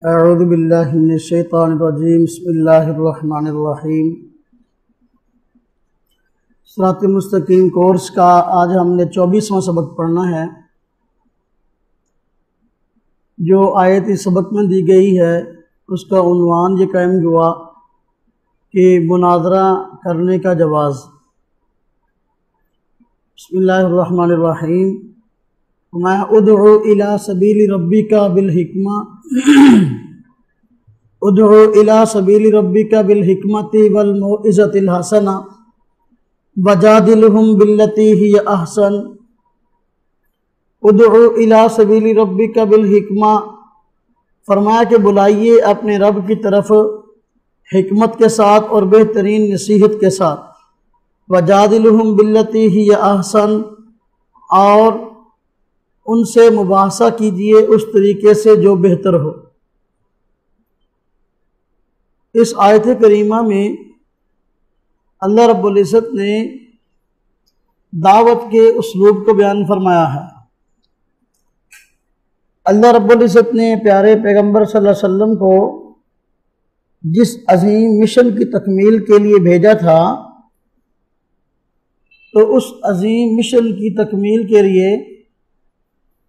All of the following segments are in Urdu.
اعوذ باللہ من الشیطان الرجیم بسم اللہ الرحمن الرحیم۔ صراط مستقیم کورس کا آج ہم نے 24واں سبق پڑھنا ہے۔ جو آیت اس سبق میں دی گئی ہے اس کا عنوان یہ قائم ہوا کہ مناظرہ کرنے کا جواز۔ بسم اللہ الرحمن الرحیم۔ میں ادعو الی سبیل ربک بالحکمہ ادعو الی سبیل ربک بالحکمۃ والموعظۃ الحسنہ وجادلہم باللتی ہی احسن۔ ادعو الی سبیل ربک بالحکمہ، فرمایا کہ بلائیے اپنے رب کی طرف حکمت کے ساتھ اور بہترین نصیحت کے ساتھ۔ وجادلہم باللتی ہی احسن، اور ان سے مباحثہ کیجئے اس طریقے سے جو بہتر ہو۔ اس آیت کریمہ میں اللہ رب العزت نے دعوت کے اسلوب کو بیان فرمایا ہے۔ اللہ رب العزت نے پیارے پیغمبر صلی اللہ علیہ وسلم کو جس عظیم مشن کی تکمیل کے لیے بھیجا تھا، تو اس عظیم مشن کی تکمیل کے لیے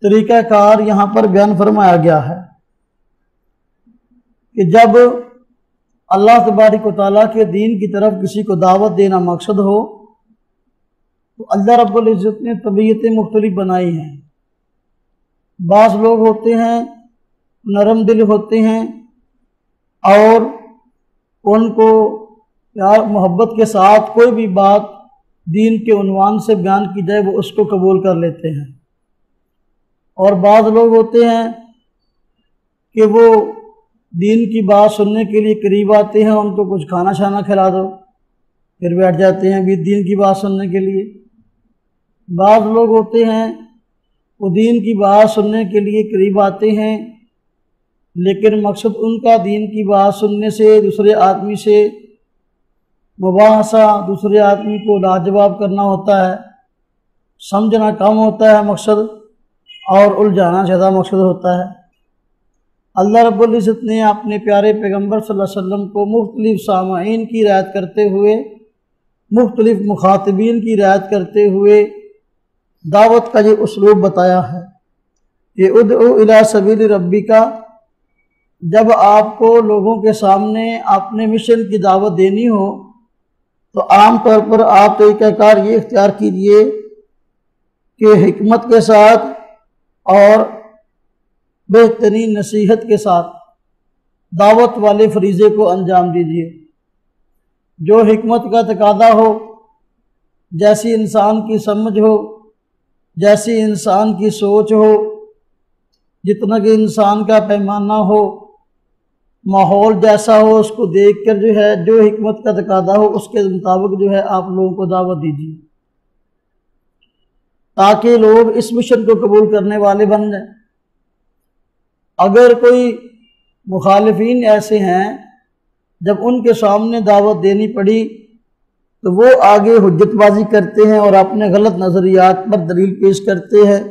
طریقہ کار یہاں پر بیان فرمایا گیا ہے کہ جب اللہ تبارک و تعالیٰ کے دین کی طرف کسی کو دعوت دینا مقصد ہو تو اللہ رب العزت نے طبیعتیں مختلف بنائی ہیں۔ بعض لوگ ہوتے ہیں نرم دل ہوتے ہیں اور ان کو پیار محبت کے ساتھ کوئی بھی بات دین کے عنوان سے بیان کی جائے وہ اس کو قبول کر لیتے ہیں، اور بعض لوگ ہوتے ہیں کہ وہ دین کی بات سننے کے لیے قریب آتے ہیں، ان کو کچھ کھانا شانا کھلا دو پھر بیٹھ جاتے ہیں بھی دین کی بات سننے کے لیے۔ بعض لوگ ہوتے ہیں وہ دین کی بات سننے کے لیے قریب آتے ہیں لیکن مقصد ان کا دین کی بات سننے سے دوسرے آدمی سے مباحثہ، دوسرے آدمی کو لاجواب کرنا ہوتا ہے، سمجھنا کم ہوتا ہے مقصد، اور الجھانا زیادہ مقصد ہوتا ہے۔ اللہ رب العزت نے اپنے پیارے پیغمبر صلی اللہ علیہ وسلم کو مختلف سامعین کی رعایت کرتے ہوئے، مختلف مخاطبین کی رعایت کرتے ہوئے دعوت کا یہ اسلوب بتایا ہے کہ ادعو الی سبیل ربک۔ جب آپ کو لوگوں کے سامنے اپنے مشن کی دعوت دینی ہو تو عام طور پر آپ طریقہ کار یہ اختیار کیجئے کہ حکمت کے ساتھ اور بہترین نصیحت کے ساتھ دعوت والے فریضے کو انجام دیجیے۔ جو حکمت کا تقاضا ہو، جیسی انسان کی سمجھ ہو، جیسی انسان کی سوچ ہو، جتنا کہ انسان کا پیمانہ ہو، ماحول جیسا ہو، اس کو دیکھ کر جو حکمت کا تقاضا ہو اس کے مطابق آپ لوگوں کو دعوت دیجیے تاکہ لوگ اس مشن کو قبول کرنے والے بن جائیں۔ اگر کوئی مخالفین ایسے ہیں جب ان کے سامنے دعوت دینی پڑی تو وہ آگے حجت بازی کرتے ہیں اور اپنے غلط نظریات پر دلیل پیش کرتے ہیں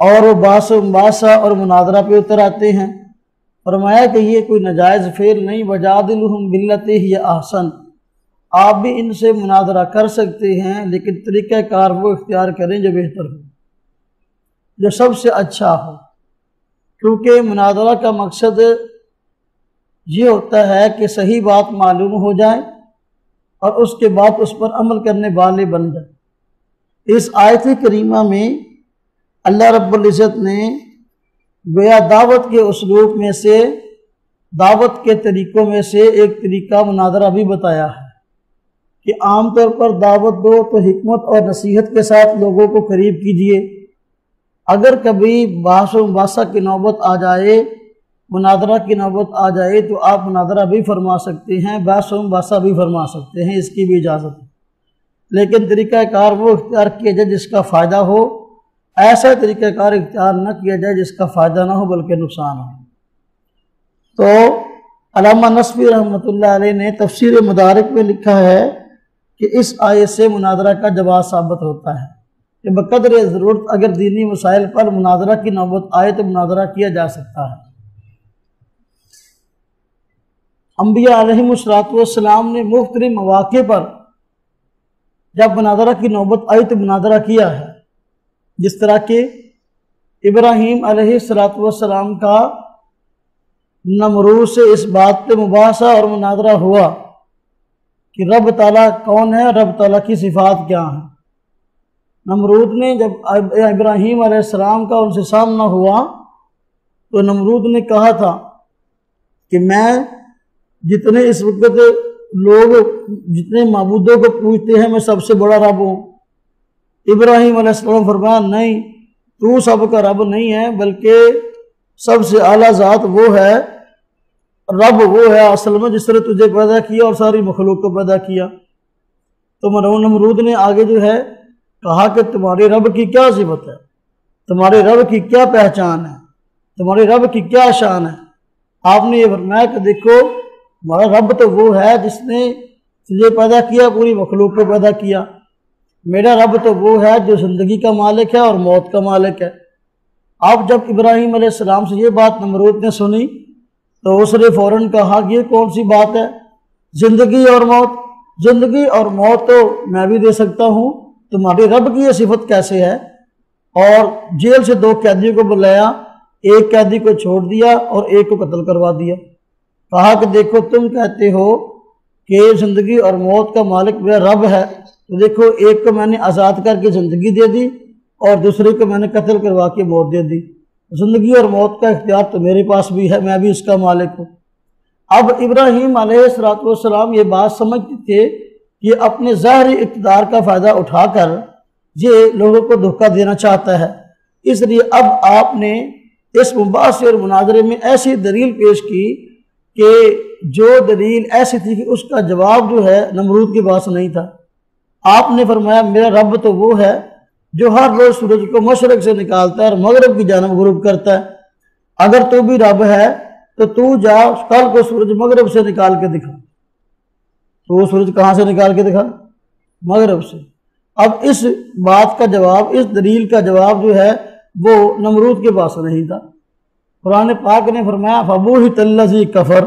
اور وہ بحث و مباحثہ اور مناظرہ پہ اتر آتے ہیں۔ فرمایا کہ یہ کوئی ناجائز فعل نہیں، وجادلہم باللتی ہی احسن۔ آپ بھی ان سے مناظرہ کر سکتے ہیں لیکن طریقہ کار وہ اختیار کریں جو بہتر ہو، جو سب سے اچھا ہو، کیونکہ مناظرہ کا مقصد یہ ہوتا ہے کہ صحیح بات معلوم ہو جائے اور اس کے بعد اس پر عمل کرنے والے بن جائیں۔ اس آیت کریمہ میں اللہ رب العزت نے گویا دعوت کے اسلوب میں سے، دعوت کے طریقوں میں سے ایک طریقہ مناظرہ بھی بتایا ہے کہ عام طور پر دعوت دو تو حکمت اور نصیحت کے ساتھ لوگوں کو قریب کیجیے۔ اگر کبھی بحث و مباحثہ کی نوبت آ جائے، مناظرہ کی نوبت آ جائے تو آپ مناظرہ بھی فرما سکتے ہیں، بحث و مباحثہ بھی فرما سکتے ہیں، اس کی بھی اجازت ہے، لیکن طریقہ کار وہ اختیار کیا جائے جس کا فائدہ ہو، ایسا طریقہ کار اختیار نہ کیا جائے جس کا فائدہ نہ ہو بلکہ نقصان ہو۔ تو علامہ نصفی رحمۃ اللہ علیہ نے تفسیر مدارک میں لکھا ہے کہ اس آیت سے مناظرہ کا جواز ثابت ہوتا ہے کہ بقدر ضرورت اگر دینی مسائل پر مناظرہ کی نوبت آئے تو مناظرہ کیا جا سکتا ہے۔ انبیاء علیہم نے مختلف مواقع پر جب مناظرہ کی نوبت آئی تو مناظرہ کیا ہے، جس طرح کہ ابراہیم علیہ السلام کا نمرود سے اس بات پہ مباحثہ اور مناظرہ ہوا کہ رب تعالیٰ کون ہے، رب تعالیٰ کی صفات کیا ہیں۔ نمرود نے جب ابراہیم علیہ السلام کا ان سے سامنا ہوا تو نمرود نے کہا تھا کہ میں جتنے اس وقت لوگ جتنے معبودوں کو پوجتے ہیں میں سب سے بڑا رب ہوں۔ ابراہیم علیہ السلام فرمایا نہیں، تو سب کا رب نہیں ہے، بلکہ سب سے اعلیٰ ذات وہ ہے، رب وہ ہے اصل میں جس نے تجھے پیدا کیا اور ساری مخلوق کو پیدا کیا۔ تو نمرود نے آگے جو ہے کہا کہ تمہارے رب کی کیا صفت ہے، تمہارے رب کی کیا پہچان ہے، تمہارے رب کی کیا شان ہے۔ آپ نے یہ فرمایا کہ دیکھو ہمارا رب تو وہ ہے جس نے تجھے پیدا کیا، پوری مخلوق کو پیدا کیا۔ میرا رب تو وہ ہے جو زندگی کا مالک ہے اور موت کا مالک ہے۔ اب جب ابراہیم علیہ السلام سے یہ بات نمرود نے سنی تو اس نے فوراً کہا کہ یہ کون سی بات ہے، زندگی اور موت؟ زندگی اور موت تو میں بھی دے سکتا ہوں، تمہارے رب کی یہ صفت کیسے ہے؟ اور جیل سے 2 قیدیوں کو بلایا، ایک قیدی کو چھوڑ دیا اور ایک کو قتل کروا دیا۔ کہا کہ دیکھو تم کہتے ہو کہ زندگی اور موت کا مالک میرا رب ہے، تو دیکھو ایک کو میں نے آزاد کر کے زندگی دے دی اور دوسرے کو میں نے قتل کروا کے موت دے دی۔ زندگی اور موت کا اختیار تو میرے پاس بھی ہے، میں بھی اس کا مالک ہوں۔ اب ابراہیم علیہ السلام یہ بات سمجھتے تھے کہ اپنے ظاہری اقتدار کا فائدہ اٹھا کر یہ لوگوں کو دھوکہ دینا چاہتا ہے، اس لیے اب آپ نے اس مباحثے اور مناظرے میں ایسی دلیل پیش کی کہ جو دلیل ایسی تھی کہ اس کا جواب جو ہے نمرود کے پاس نہیں تھا۔ آپ نے فرمایا میرا رب تو وہ ہے جو ہر روز سورج کو مشرق سے نکالتا ہے اور مغرب کی جانب غروب کرتا ہے۔ اگر تو بھی رب ہے تو تو جا کل کو سورج مغرب سے نکال کے دکھا۔ تو وہ سورج کہاں سے نکال کے دکھا؟ مغرب سے۔ اب اس بات کا جواب، اس دلیل کا جواب جو ہے وہ نمرود کے پاس نہیں تھا۔ قرآن پاک نے فرمایا فَبُوْهِتَ الَّذِي كَفَرَ،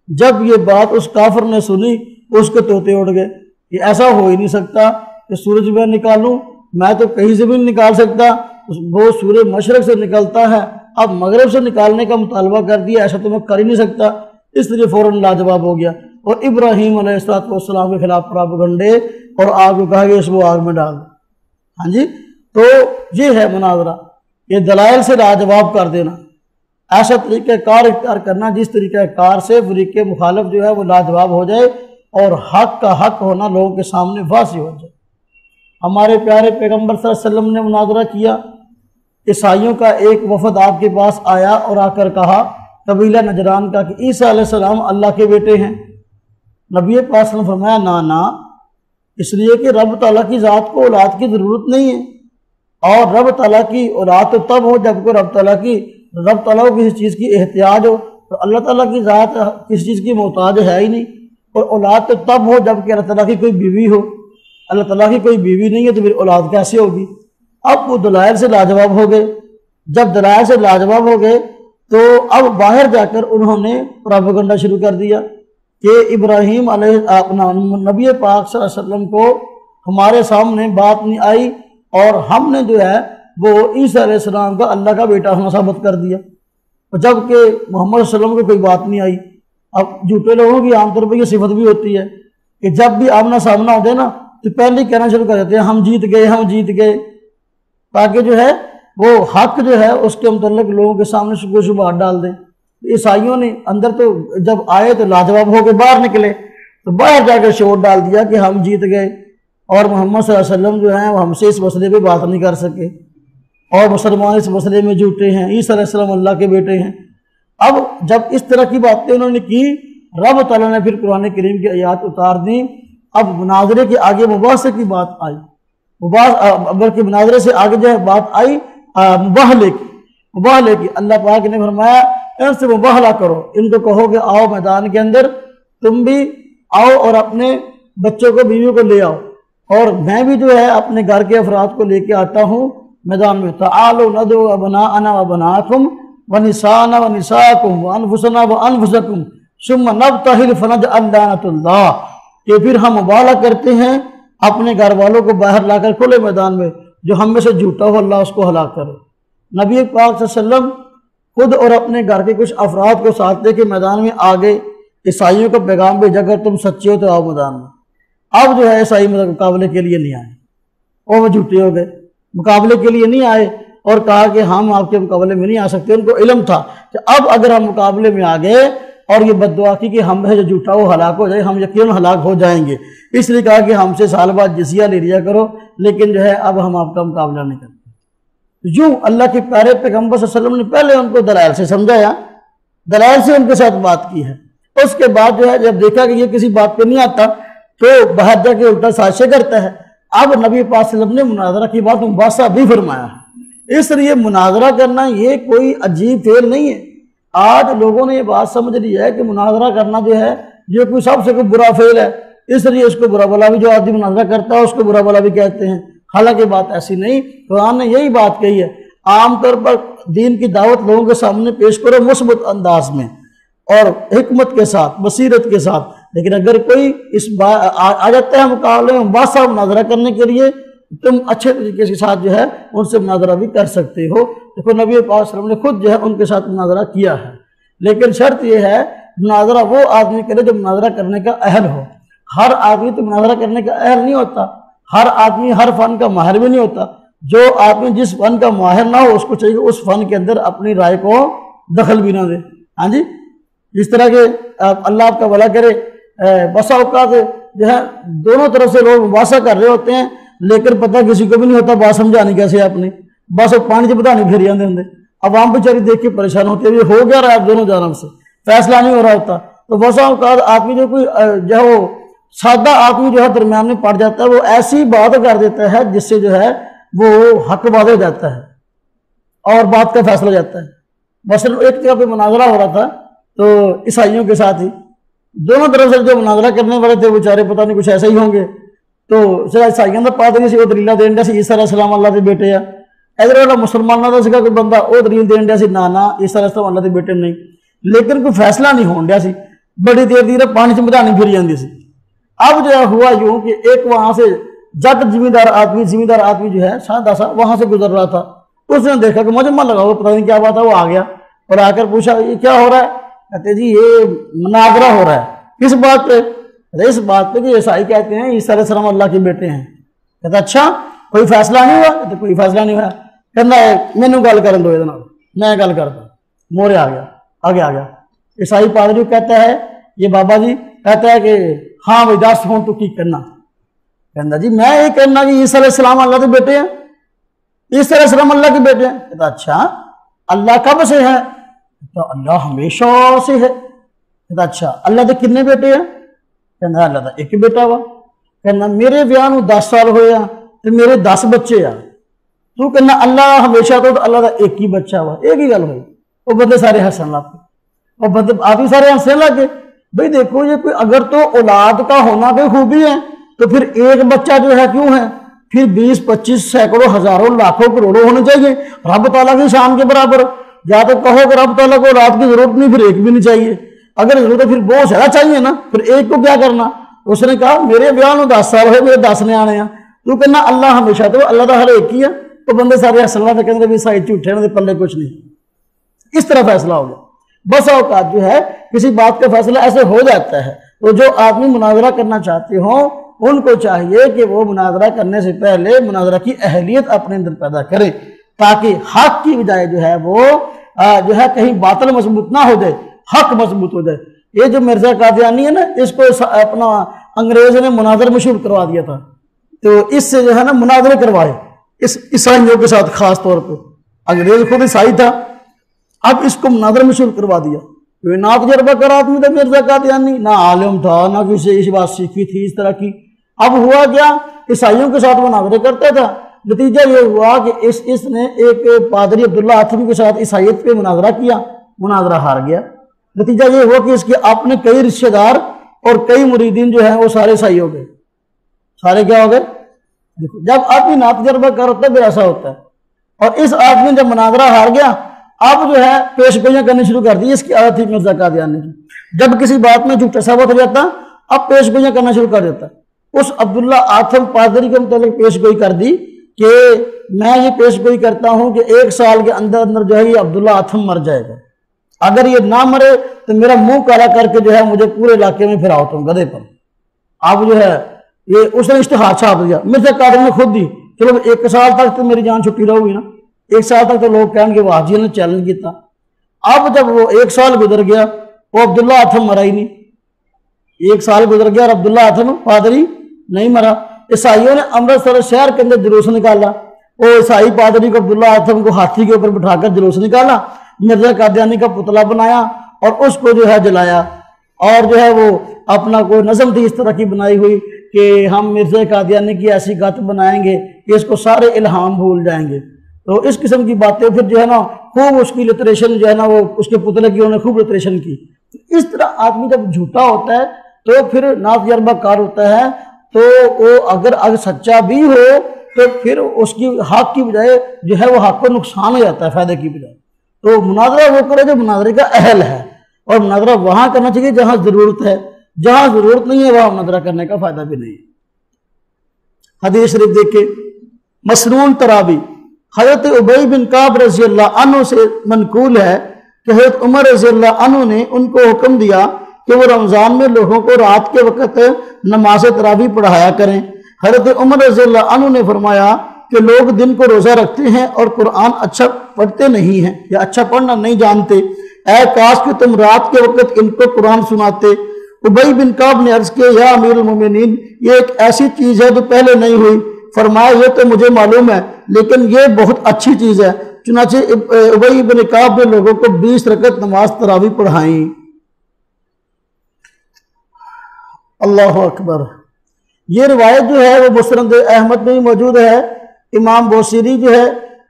جب یہ بات اس کافر نے سنی اس کے طوطے اڑ گئے، یہ ایسا ہو ہی نہیں سکتا کہ سورج میں نکالوں، میں تو کہیں سے بھی نہیں نکال سکتا، وہ سورج مشرق سے نکلتا ہے، اب مغرب سے نکالنے کا مطالبہ کر دیا، ایسا تو میں کر ہی نہیں سکتا۔ اس لیے فوراً لاجواب ہو گیا اور ابراہیم علیہ السلام کے خلاف پراپگنڈے اور آگ کو کہا کہ اس کو آگ میں ڈال دو۔ ہاں جی، تو یہ ہے مناظرہ، یہ دلائل سے لاجواب کر دینا، ایسا طریقہ کار اختیار کرنا جس طریقہ کار سے فریق مخالف جو ہے وہ لاجواب ہو جائے اور حق کا حق ہونا لوگوں کے سامنے واضح ہو جائے۔ ہمارے پیارے پیغمبر صلی اللہ علیہ وسلم نے مناظرہ کیا، عیسائیوں کا ایک وفد آپ کے پاس آیا اور آ کر کہا قبیلہ نجران کا کہ عیسیٰ علیہ السلام اللہ کے بیٹے ہیں۔ نبی پاک صلی اللہ علیہ وسلم فرمایا نا، اس لیے کہ رب تعالیٰ کی ذات کو اولاد کی ضرورت نہیں ہے، اور رب تعالیٰ کی اولاد تو تب ہو جب کو رب تعالیٰ کو کسی چیز کی احتیاج ہو، تو اللہ تعالیٰ کی ذات کسی چیز کی محتاج ہے ہی نہیں، اور اولاد تو تب ہو جب کہ اللہ تعالیٰ کی کوئی بیوی ہو، اللہ تعالیٰ کی کوئی بیوی نہیں ہے تو پھر اولاد کیسے ہوگی؟ اب وہ دلائل سے لاجواب ہو گئے۔ جب دلائل سے لاجواب ہو گئے تو اب باہر جا کر انہوں نے پروپیگنڈا شروع کر دیا کہ ابراہیم علیہ نبی پاک صلی اللہ علیہ وسلم کو ہمارے سامنے بات نہیں آئی اور ہم نے جو ہے وہ عیسیٰ علیہ السلام کا اللہ کا بیٹا ہونا ثابت کر دیا، جبکہ محمد صلی اللہ علیہ وسلم کو کوئی بات نہیں آئی۔ اب جھوٹے لوگوں کی عام طور پر یہ صفت بھی ہوتی ہے کہ جب بھی آمنا سامنا ہوتے ہیں نا تو پہلے ہی کہنا شروع کر دیتے ہیں ہم جیت گئے، تاکہ جو ہے وہ حق جو ہے اس کے متعلق لوگوں کے سامنے شبہات ڈال دیں۔ عیسائیوں نے اندر تو جب آئے تو لاجواب ہو کے باہر نکلے تو باہر جا کر شور ڈال دیا کہ ہم جیت گئے، اور محمد صلی اللہ علیہ وسلم جو ہیں وہ ہم سے اس مسئلے پہ بات نہیں کر سکے، اور مسلمان اس مسئلے میں جھوٹے ہیں، عیسیٰ علیہ السلام اللہ کے بیٹے ہیں۔ اب جب اس طرح کی باتیں انہوں نے کی، رب تعالیٰ نے پھر قرآن کریم کی آیات اتار دیں۔ اب مناظرے کے آگے مباحثے کی بات آئی، بلکہ مناظرے سے آگے جو ہے بات آئی مباحلے کی۔ اللہ پاک نے فرمایا ان سے مباحلہ کرو، ان کو کہو کہ آؤ میدان کے اندر، تم بھی آؤ اور اپنے بچوں کو بیویوں کو لے آؤ، اور میں بھی جو ہے اپنے گھر کے افراد کو لے کے آتا ہوں میدان میں۔ تعالوا ندعو ابناءنا وابناءکم ونساءنا ونساءکم وانفسنا وانفسکم ثم نبتہل فنجعل لعنۃ اللہ، کہ پھر ہم مبالغہ کرتے ہیں اپنے گھر والوں کو باہر لا کر کھلے میدان میں، جو ہم میں سے جھوٹا ہو اللہ اس کو ہلاک کرے۔ نبی پاک صلی اللہ علیہ وسلم خود اور اپنے گھر کے کچھ افراد کو ساتھ لے کے میدان میں آگے عیسائیوں کا پیغام بھیجا، اگر تم سچے ہو تو آؤ میدان میں۔ اب جو ہے عیسائی مقابلے کے لیے نہیں آئے، اور وہ جھوٹے ہو گئے، مقابلے کے لیے نہیں آئے، اور کہا کہ ہم آپ کے مقابلے میں نہیں آ سکتے۔ ان کو علم تھا کہ اب اگر ہم مقابلے میں آ گئے اور یہ بد دعا کی کہ ہم ہے جو جھوٹا وہ ہلاک ہو جائے، ہم یقیناً ہلاک ہو جائیں گے، اس لیے کہا کہ ہم سے سال بعد جزیہ لے لیا کرو، لیکن جو ہے اب ہم آپ کا مقابلہ نہیں کرتے۔ یوں اللہ کے پیارے پیغمبر صلی اللہ علیہ وسلم نے پہلے ان کو دلائل سے سمجھایا، دلائل سے ان کے ساتھ بات کی ہے۔ اس کے بعد جو ہے جب دیکھا کہ یہ کسی بات پہ نہیں آتا تو باہر جا کے الٹا سازشیں کرتا ہے، اب نبی پاک صلی اللہ علیہ وسلم نے مناظرہ کی بات مباحثہ بھی فرمایا ہے۔ اس لیے مناظرہ کرنا یہ کوئی عجیب فعل نہیں ہے۔ آج لوگوں نے یہ بات سمجھ لی ہے کہ مناظرہ کرنا جو ہے یہ کوئی سب سے کوئی برا فعل ہے، اس لیے اس کو برا بلا بھی، جو آدمی مناظرہ کرتا ہے اس کو برا بلا بھی کہتے ہیں۔ حالانکہ بات ایسی نہیں، قرآن نے یہی بات کہی ہے، عام طور پر دین کی دعوت لوگوں کے سامنے پیش کرو مثبت انداز میں اور حکمت کے ساتھ، بصیرت کے ساتھ، لیکن اگر کوئی اس آ جاتا ہے مقابلے میں بادشاہ مناظرہ کرنے کے لیے، تم اچھے طریقے کے ساتھ جو ہے ان سے مناظرہ بھی کر سکتے ہو۔ دیکھو نبی پاک صلی اللہ علیہ وسلم نے خود جو ہے ان کے ساتھ مناظرہ کیا ہے، لیکن شرط یہ ہے مناظرہ وہ آدمی کرے جو مناظرہ کرنے کا اہل ہو۔ ہر آدمی تو مناظرہ کرنے کا اہل نہیں ہوتا، ہر آدمی ہر فن کا ماہر بھی نہیں ہوتا۔ جو آدمی جس فن کا ماہر نہ ہو اس کو چاہیے اس فن کے اندر اپنی رائے کو دخل بھی نہ دے۔ ہاں جی، جس طرح کہ اللہ آپ کا بھلا کرے، بسا اوقات جو ہے دونوں طرف سے لوگ مباحثہ کر رہے ہوتے ہیں، لیکن پتہ کسی کو بھی نہیں ہوتا بات سمجھانی کیسے اپنی، بس وہ پانی سے پتہ نہیں پھر جاندے ہوں۔ عوام بیچاری دیکھ کے پریشان ہوتی ہے، یہ ہو گیا رہا ہے دونوں جانب سے، فیصلہ نہیں ہو رہا ہوتا۔ تو بسا اوقات آدمی جو کوئی جو ہے وہ سادہ آدمی جو ہے درمیان میں پڑ جاتا ہے، وہ ایسی بات کر دیتا ہے جس سے جو ہے وہ حق واضح ہو جاتا ہے اور بات کا فیصلہ جاتا ہے۔ مثلا ایک جگہ پہ مناظرہ ہو رہا تھا تو عیسائیوں کے ساتھ ہی، دونوں طرف سے جو مناظرہ کرنے والے تھے وہ بیچارے پتہ نہیں کچھ ایسے ہی ہوں گے، تو عیسائیوں کا پادری سے وہ دلیلہ دین ڈیا سی عیسیٰ علیہ السلام اللہ کے بیٹے ہیں، ادھر والا مسلمانوں کا سکا کوئی بندہ وہ دلیل دین ڈیا سی نا عیسیٰ علیہ السلام اللہ کے بیٹے نہیں، لیکن کوئی فیصلہ نہیں ہون ڈیا سی، بڑی دیر پانی سے مدانی پھر جاندی سی۔ اب جو ہوا یوں کہ ایک وہاں سے جٹ زمیندار آدمی جو ہے سادہ سا وہاں سے گزر رہا تھا، اس نے دیکھا کہ مجمع لگا ہوا، پتہ نہیں کیا بات ہے، وہ آ گیا اور آ کر پوچھا یہ کیا ہو رہا ہے؟ کہتے جی یہ مناظرہ ہو رہا ہے۔ کس بات پہ؟ اس بات پہ کہ عیسائی کہتے ہیں عیسیٰ علیہ السلام اللہ کے بیٹے ہیں۔ کہتا اچھا کوئی فیصلہ نہیں ہوا؟ کہتے کوئی فیصلہ نہیں ہوا۔ کہنا ہے مینوں گل کرن دو، میں گل کرتا، مورے آ گیا، آگے آ گیا۔ عیسائی پادری کہتا ہے یہ بابا جی کہتا ہے کہ ہاں بھائی دس ہوں تو کی کرنا؟ کہنا جی میں یہ کرنا کہ عیسیٰ علیہ السلام اللہ کے بیٹے ہیں، عیسیٰ علیہ السلام اللہ کے بیٹے ہیں۔ کہتا اچھا اللہ کب سے ہے؟ کہتا اللہ ہمیشہ سے ہے۔ کہتا اچھا اللہ کے کتنے بیٹے ہیں؟ کہنا اللہ کا ایک بیٹا ہوا۔ کہنا میرے بیاہ نو 10 سال ہوئے ہیں تو میرے 10 بچے ہیں، تو کہنا اللہ ہمیشہ تو اللہ کا ایک ہی بچہ ہوا، ایک ہی گل ہوئی۔ وہ بندے سارے ہنسن لگ پے، وہ بندے آپ ہی سارے ہنسنے لگ گئے۔ بھئی دیکھو یہ کوئی اگر تو اولاد کا ہونا کوئی خوبی ہے تو پھر ایک بچہ جو ہے کیوں ہے؟ پھر 20 25 سینکڑوں ہزاروں لاکھوں کروڑوں ہونے چاہیے رب تعالیٰ کی شان کے برابر۔ یا تو کہو کہ رب تعالیٰ کو اولاد کی ضرورت نہیں، پھر ایک بھی نہیں چاہیے، اگر ضرورت ہے پھر بہت سارا چاہیے نا، پھر ایک کو کیا کرنا؟ اس نے کہا میرے بیاہ نو 10 سال ہوئے، میرے 10 نے آنے ہیں، تو کہنا اللہ ہمیشہ تو اللہ کا ہر ایک ہی ہے۔ تو بندے سارے ہنسن لگ پے، کہتے بھی سائی جھوٹے نے پلے کچھ نہیں۔ اس طرح فیصلہ ہو گیا۔ بس اوقات جو ہے کسی بات کا فیصلہ ایسے ہو جاتا ہے، تو جو آدمی مناظرہ کرنا چاہتے ہوں ان کو چاہیے کہ وہ مناظرہ کرنے سے پہلے مناظرہ کی اہلیت اپنے اندر پیدا کریں، تاکہ حق کی بجائے جو ہے وہ جو ہے کہیں باطل مضبوط نہ ہو جائے، حق مضبوط ہو جائے۔ یہ جو مرزا قادیانی ہے نا، اس کو اپنا انگریز نے مناظر مشہور کروا دیا تھا، تو اس سے جو ہے نا مناظرے کروائے اس عیسائیوں کے ساتھ، خاص طور پہ انگریز خود عیسائی تھا، اب اس کو مناظر مشہور کروا دیا۔ نہ تجربہ کر آدمی تھا مرزا قادیانی، نہ عالم تھا، نہ کسی اس بات سیکھی تھی اس طرح کی۔ اب ہوا کیا، عیسائیوں کے ساتھ مناظرے کرتا تھا، نتیجہ یہ ہوا کہ اس نے ایک پادری عبداللہ حاتمی کے ساتھ عیسائیت پہ مناظرہ کیا، مناظرہ ہار گیا۔ نتیجہ یہ ہوا کہ اس کے اپنے کئی رشتہ دار اور کئی مریدین جو ہیں وہ سارے عیسائی ہو گئے۔ سارے کیا ہو گئے؟ دیکھو جب آدمی نا تجربہ کر ہوتا ہے پھر ایسا ہوتا ہے۔ اور اس آدمی جب مناظرہ ہار گیا، اب جو ہے پیش گوئیاں کرنی شروع کر دی، اس کی عادت تھی مرزا قادیانی کی۔ جب کسی بات میں جھوٹا ثابت ہو جاتا اب پیش گوئیاں کرنا شروع کر دیتا. اس عبداللہ آتھم پادری کے متعلق پیش گوئی کر دی کہ میں یہ پیش گوئی کرتا ہوں کہ 1 سال کے اندر اندر جو ہے یہ عبداللہ آتھم مر جائے گا. اگر یہ نہ مرے تو میرا منہ کالا کر کے جو ہے مجھے پورے علاقے میں پھراؤ تم گدھے پر. اب جو ہے یہ اس نے اشتہار چھاپ دیا. مرزا قادری نے خود دی چلو 1 سال تک تو میری جان چھٹی رہو گی نا. 1 سال تک تو لوگ کہیں گے وہ حاجی نے چیلنج کیتا. اب جب وہ 1 سال گزر گیا وہ عبداللہ آتھم مرا ہی نہیں. 1 سال گزر گیا اور عبداللہ آتھم پادری نہیں مرا. عیسائیوں نے امرتسر شہر کے اندر جلوس نکالا. وہ عیسائی پادری کو عبداللہ آتھم کو ہاتھی کے اوپر بٹھا کر جلوس نکالا. مرزا قادیانی کا پتلا بنایا اور اس کو جو ہے جلایا. اور جو ہے وہ اپنا کوئی نظم تھی اس طرح کی بنائی ہوئی کہ ہم مرزا قادیانی کی ایسی گت بنائیں گے کہ اس کو سارے الہام بھول جائیں گے. تو اس قسم کی باتیں پھر جو ہے نا خوب اس کی لٹریشن جو ہے نا وہ اس کے پتلے کی انہوں نے خوب لٹریشن کی. اس طرح آدمی جب جھوٹا ہوتا ہے تو پھر ناتجربہ کار ہوتا ہے تو وہ اگر سچا بھی ہو تو پھر اس کی حق کی بجائے جو ہے وہ حق کو نقصان ہو جاتا ہے فائدے کی بجائے. تو مناظرہ وہ کرے جو مناظرے کا اہل ہے اور مناظرہ وہاں کرنا چاہیے جہاں ضرورت ہے. جہاں ضرورت نہیں ہے وہاں مناظرہ کرنے کا فائدہ بھی نہیں. حدیث شریف دیکھیں مسنون تراوی حضرت ابی بن کعب رضی اللہ عنہ سے منقول ہے کہ حضرت عمر رضی اللہ عنہ نے ان کو حکم دیا کہ وہ رمضان میں لوگوں کو رات کے وقت نماز تراویح پڑھایا کریں. حضرت عمر رضی اللہ عنہ نے فرمایا کہ لوگ دن کو روزہ رکھتے ہیں اور قرآن اچھا پڑھتے نہیں ہیں یا اچھا پڑھنا نہیں جانتے. اے کاش کہ تم رات کے وقت ان کو قرآن سناتے. ابی بن کعب نے عرض کیا یا امیر المومنین یہ ایک ایسی چیز ہے جو پہلے نہیں ہوئی. فرمایا یہ تو مجھے معلوم ہے لیکن یہ بہت اچھی چیز ہے. چنانچہ ابی بن کعب نے لوگوں کو 20 رکعت نماز تراویح پڑھائیں. اللہ اکبر. یہ روایت جو ہے وہ مسند احمد میں بھی موجود ہے. امام بوصیری جو ہے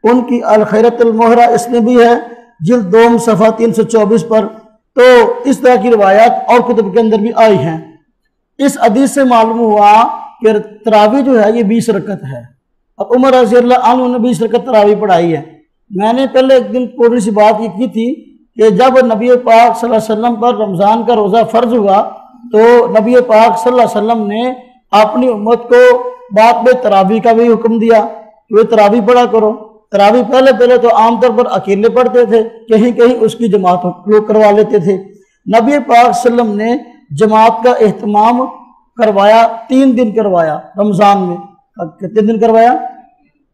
ان کی الخیرۃ المہرہ اس میں بھی ہے جلد 2 صفحہ 324 پر. تو اس طرح کی روایات اور کتب کے اندر بھی آئی ہیں. اس حدیث سے معلوم ہوا کہ تراویح جو ہے یہ 20 رکعت ہے. اب عمر رضی اللہ عنہ نے 20 رکعت تراویح پڑھائی ہے. میں نے پہلے ایک دن پوری سی بات یہ کی تھی کہ جب نبی پاک صلی اللہ علیہ وسلم پر رمضان کا روزہ فرض ہوا تو نبی پاک صلی اللہ علیہ وسلم نے اپنی امت کو بعد میں تراویح کا بھی حکم دیا کہ وہ تراویح پڑھا کرو. تراویح پہلے تو عام طور پر اکیلے پڑھتے تھے, کہیں کہیں اس کی جماعت لوگ کروا لیتے تھے. نبی پاک صلی اللہ علیہ وسلم نے جماعت کا اہتمام کروایا, 3 دن کروایا رمضان میں. کتنے دن کروایا؟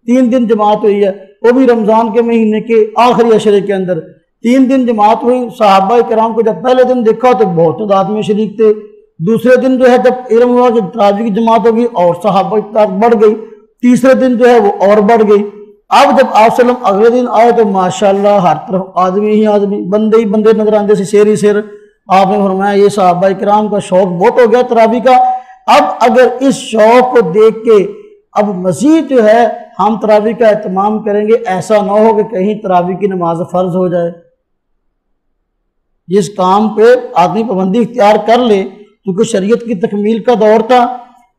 3 دن جماعت ہوئی ہے, وہ بھی رمضان کے مہینے کے آخری عشرے کے اندر 3 دن جماعت ہوئی. صحابہ کرام کو جب پہلے دن دیکھا تو بہت تعداد میں شریک تھے. دوسرے دن جو ہے جب علم ہوا کہ تراویح کی جماعت ہوگی اور صحابہ کی تعداد بڑھ گئی. تیسرے دن جو ہے وہ اور بڑھ گئی. اب جب آپ صلی اللہ علیہ وسلم اگلے دن آئے تو ماشاءاللہ ہر طرف آدمی ہی آدمی, بندے ہی بندے نظر آندے سے شیر ہی شیر. آپ نے فرمایا یہ صحابہ کرام کا شوق بہت ہو گیا تراویح کا. اب اگر اس شوق کو دیکھ کے اب مزید جو ہے ہم تراویح کا اہتمام کریں گے, ایسا نہ ہو کہ کہیں تراویح کی نماز فرض ہو جائے. جس کام پہ آدمی پابندی اختیار کر لے کیونکہ شریعت کی تکمیل کا دور تھا,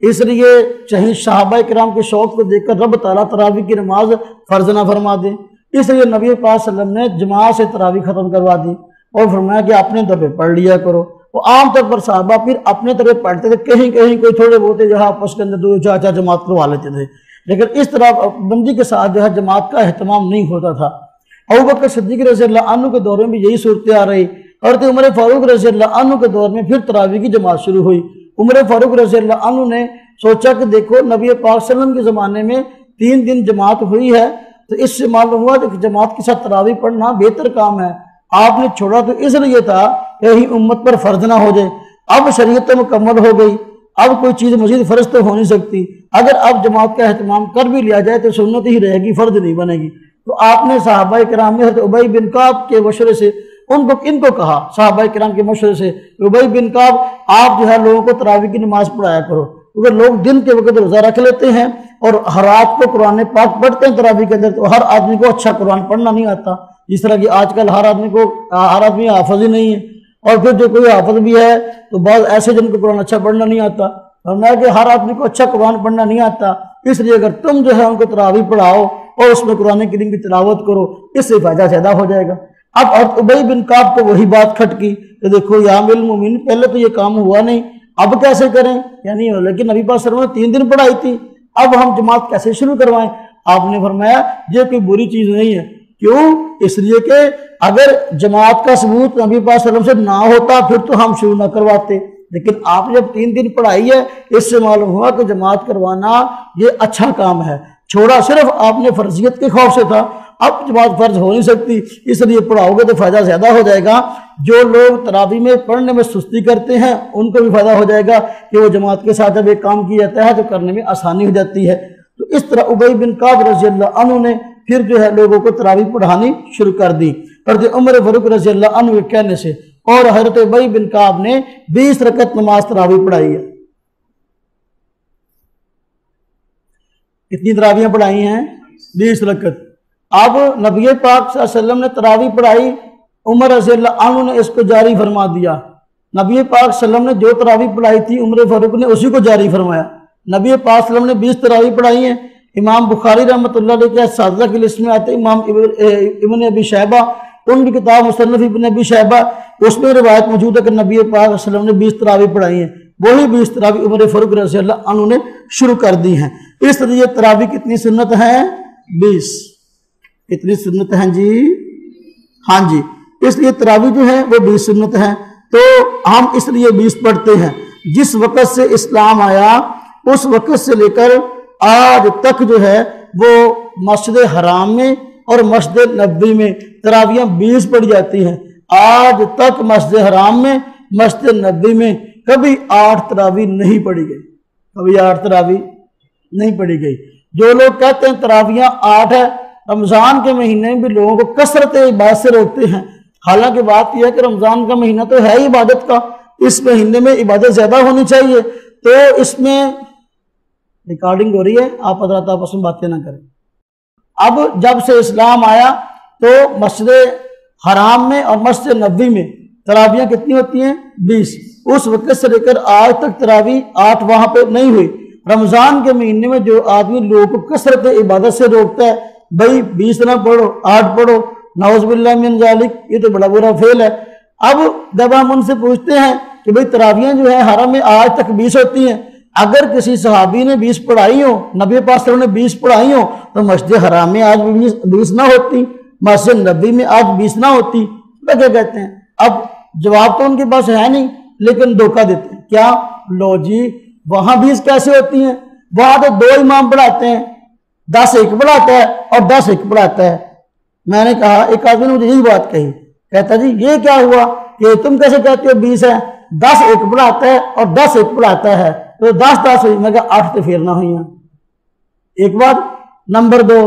اس لیے چاہے صحابہ کرام کے شوق کو دیکھ کر رب تعالیٰ تراویح کی نماز فرض نہ فرما دے. اس لیے نبی پاک صلی اللہ علیہ وسلم نے جماعت سے تراویح ختم کروا دی اور فرمایا کہ اپنے طرف پڑھ لیا کرو. وہ عام طور پر صحابہ پھر اپنے طرف پڑھتے تھے, کہیں کہیں کوئی تھوڑے بہت جہاں آپس کے اندر 2-4 جماعت کروا لیتے تھے, لیکن اس طرح بندی کے ساتھ جو ہے جماعت کا اہتمام نہیں ہوتا تھا. ابوبکر صدیق رضی اللہ عنہ کے دور میں بھی یہی صورتحال رہی. حضرت عمر فاروق رضی اللہ عنہ کے دور میں پھر تراویح کی جماعت شروع ہوئی. عمر فاروق رضی اللہ عنہ نے سوچا کہ دیکھو نبی پاک صلی اللہ علیہ وسلم کے زمانے میں 3 دن جماعت ہوئی ہے تو اس سے معلوم ہوا کہ جماعت کے ساتھ تراویح پڑھنا بہتر کام ہے. آپ نے چھوڑا تو اس لیے تھا کہ کہیں امت پر فرض نہ ہو جائے. اب شریعت مکمل ہو گئی, اب کوئی چیز مزید فرض تو ہو نہیں سکتی. اگر اب جماعت کا اہتمام کر بھی لیا جائے تو سنت ہی رہے گی, فرض نہیں بنے گی. تو آپ نے صحابہ کرام میں حضرت ابی بن کعب کے مشورے سے ان کو کہا, صحابہ کرام کے مشورے سے, ابی بن کعب آپ جو ہے لوگوں کو تراویح کی نماز پڑھایا کرو, کیونکہ لوگ دن کے وقت روزہ رکھ لیتے ہیں اور ہر رات کو قرآن پاک پڑھتے ہیں تراویح کے اندر, تو ہر آدمی کو اچھا قرآن پڑھنا نہیں آتا. جس طرح کہ آج کل ہر آدمی حافظ ہی نہیں ہے, اور پھر جو کوئی حافظ بھی ہے تو بعض ایسے جن کو قرآن اچھا پڑھنا نہیں آتا. فرمایا کہ ہر آدمی کو اچھا قرآن پڑھنا نہیں آتا, اس لیے اگر تم جو ہے ان کو تراویح پڑھاؤ اور اس میں قرآن کریم کی تلاوت کرو, اس سے فائدہ زیادہ ہو جائے گا. اب ابی بن کعب کو وہی بات کھٹکی کہ دیکھو یا امیر المومنین پہلے تو یہ کام ہوا نہیں، اب کیسے کریں؟ یعنی لیکن نبی پاک صلی اللہ علیہ وسلم نے 3 دن پڑھائی تھی، اب ہم جماعت کیسے شروع کروائیں؟ آپ نے فرمایا یہ کوئی بری چیز نہیں ہے، کیوں؟ اس لیے کہ اگر جماعت کا ثبوت نبی پاک صلی اللہ علیہ وسلم سے نہ ہوتا پھر تو ہم شروع نہ کرواتے، لیکن آپ جب 3 دن پڑھائی ہے اس سے معلوم ہوا کہ جماعت کروانا یہ اچھا کام ہے، چھوڑا صرف آپ نے فرضیت کے خوف سے تھا، اب جماعت فرض ہو نہیں سکتی، اس لیے پڑھاؤ گے تو فائدہ زیادہ ہو جائے گا۔ جو لوگ تراویح میں پڑھنے میں سستی کرتے ہیں ان کو بھی فائدہ ہو جائے گا کہ وہ جماعت کے ساتھ جب ایک کام کیا جاتا ہے تو کرنے میں آسانی ہو جاتی ہے۔ تو اس طرح ابی بن کعب رضی اللہ عنہ نے پھر جو ہے لوگوں کو تراویح پڑھانی شروع کر دی، حضرت عمر فاروق رضی اللہ عنہ کے کہنے سے، اور حضرت ابی بن کعب نے 20 رکعت نماز تراویح پڑھائی ہے۔ کتنی تراویحیں پڑھائی ہیں؟ 20 رکعت۔ اب نبی پاک صلی اللہ علیہ وسلم نے تراویح پڑھائی، عمر رضی اللہ عنہ نے اس کو جاری فرما دیا۔ نبی پاک صلی اللہ علیہ وسلم نے جو تراویح پڑھائی تھی عمر فاروق نے اسی کو جاری فرمایا۔ نبی پاک صلی اللہ علیہ وسلم نے 20 تراویح پڑھائی ہیں۔ امام بخاری رحمۃ اللہ علیہ کے اساتذہ کی لسٹ میں آتے امام ابن ابی شیبہ، ان کی کتاب مصنف ابن ابی شیبہ، اس میں روایت موجود ہے کہ نبی پاک صلی اللہ علیہ وسلم نے 20 تراویح پڑھائی ہیں، وہی 20 تراویح عمر فاروق رضی اللہ عنہ نے شروع کر دی ہیں۔ اس طرح یہ تراویح کتنی سنت ہیں؟ 20۔ کتنی سنت ہیں جی؟ ہاں جی، اس لیے تراویح جو ہے وہ 20 سنت ہیں، تو ہم اس لیے 20 پڑھتے ہیں۔ جس وقت سے اسلام آیا اس وقت سے لے کر آج تک جو ہے وہ مسجد حرام میں اور مسجد نبوی میں تراویحیں 20 پڑھی جاتی ہیں۔ آج تک مسجد حرام میں مسجد نبوی میں کبھی 8 تراویح نہیں پڑھی گئی، کبھی 8 تراویح نہیں پڑھی گئی۔ جو لوگ کہتے ہیں تراویحیں 8 ہے، رمضان کے مہینے میں بھی لوگوں کو کثرت عبادت سے روکتے ہیں، حالانکہ بات یہ ہے کہ رمضان کا مہینہ تو ہے ہی عبادت کا، اس مہینے میں عبادت زیادہ ہونی چاہیے، تو اس میں ریکارڈنگ ہو رہی ہے، آپ حضرات آپس میں باتیں نہ کریں۔ اب جب سے اسلام آیا تو مسجد حرام میں اور مسجد نبوی میں تراویحیں کتنی ہوتی ہیں؟ 20۔ اس وقت سے لے کر آج تک تراویح 8 وہاں پہ نہیں ہوئی۔ رمضان کے مہینے میں جو آدمی لوگوں کو کثرت عبادت سے روکتا ہے، بھائی 20 نہ پڑھو 8 پڑھو، نعوذ باللہ من ذالک، یہ تو بڑا برا فعل ہے۔ اب جب ہم ان سے پوچھتے ہیں کہ بھائی تراویحیں جو ہے حرم میں آج تک 20 ہوتی ہیں، اگر کسی صحابی نے 20 پڑھائی ہو، نبی پاک صلی اللہ علیہ وسلم نے 20 پڑھائی ہو، تو مسجد حرام میں آج 20 نہ ہوتی، مسجد نبی میں آج 20 نہ ہوتی، تو کیا کہتے ہیں؟ اب جواب تو ان کے پاس ہے نہیں، لیکن دھوکہ دیتے ہیں۔ کیا؟ لو جی وہاں 20 کیسے ہوتی ہیں؟ وہاں تو 2 امام پڑھاتے ہیں، 10 ایک پڑھاتا ہے اور 10 ایک پڑھاتا ہے۔ میں نے کہا، ایک آدمی نے مجھے یہی بات کہی، کہتا جی یہ کیا ہوا کہ تم کیسے کہتے ہو 20 ہے، 10 ایک پڑھاتا ہے اور 10 ایک پڑھاتا ہے، تو 10 ہوئی۔ میں کہا 8 تو پھر نہ ہوئی ہیں۔ ایک بات۔ نمبر 2،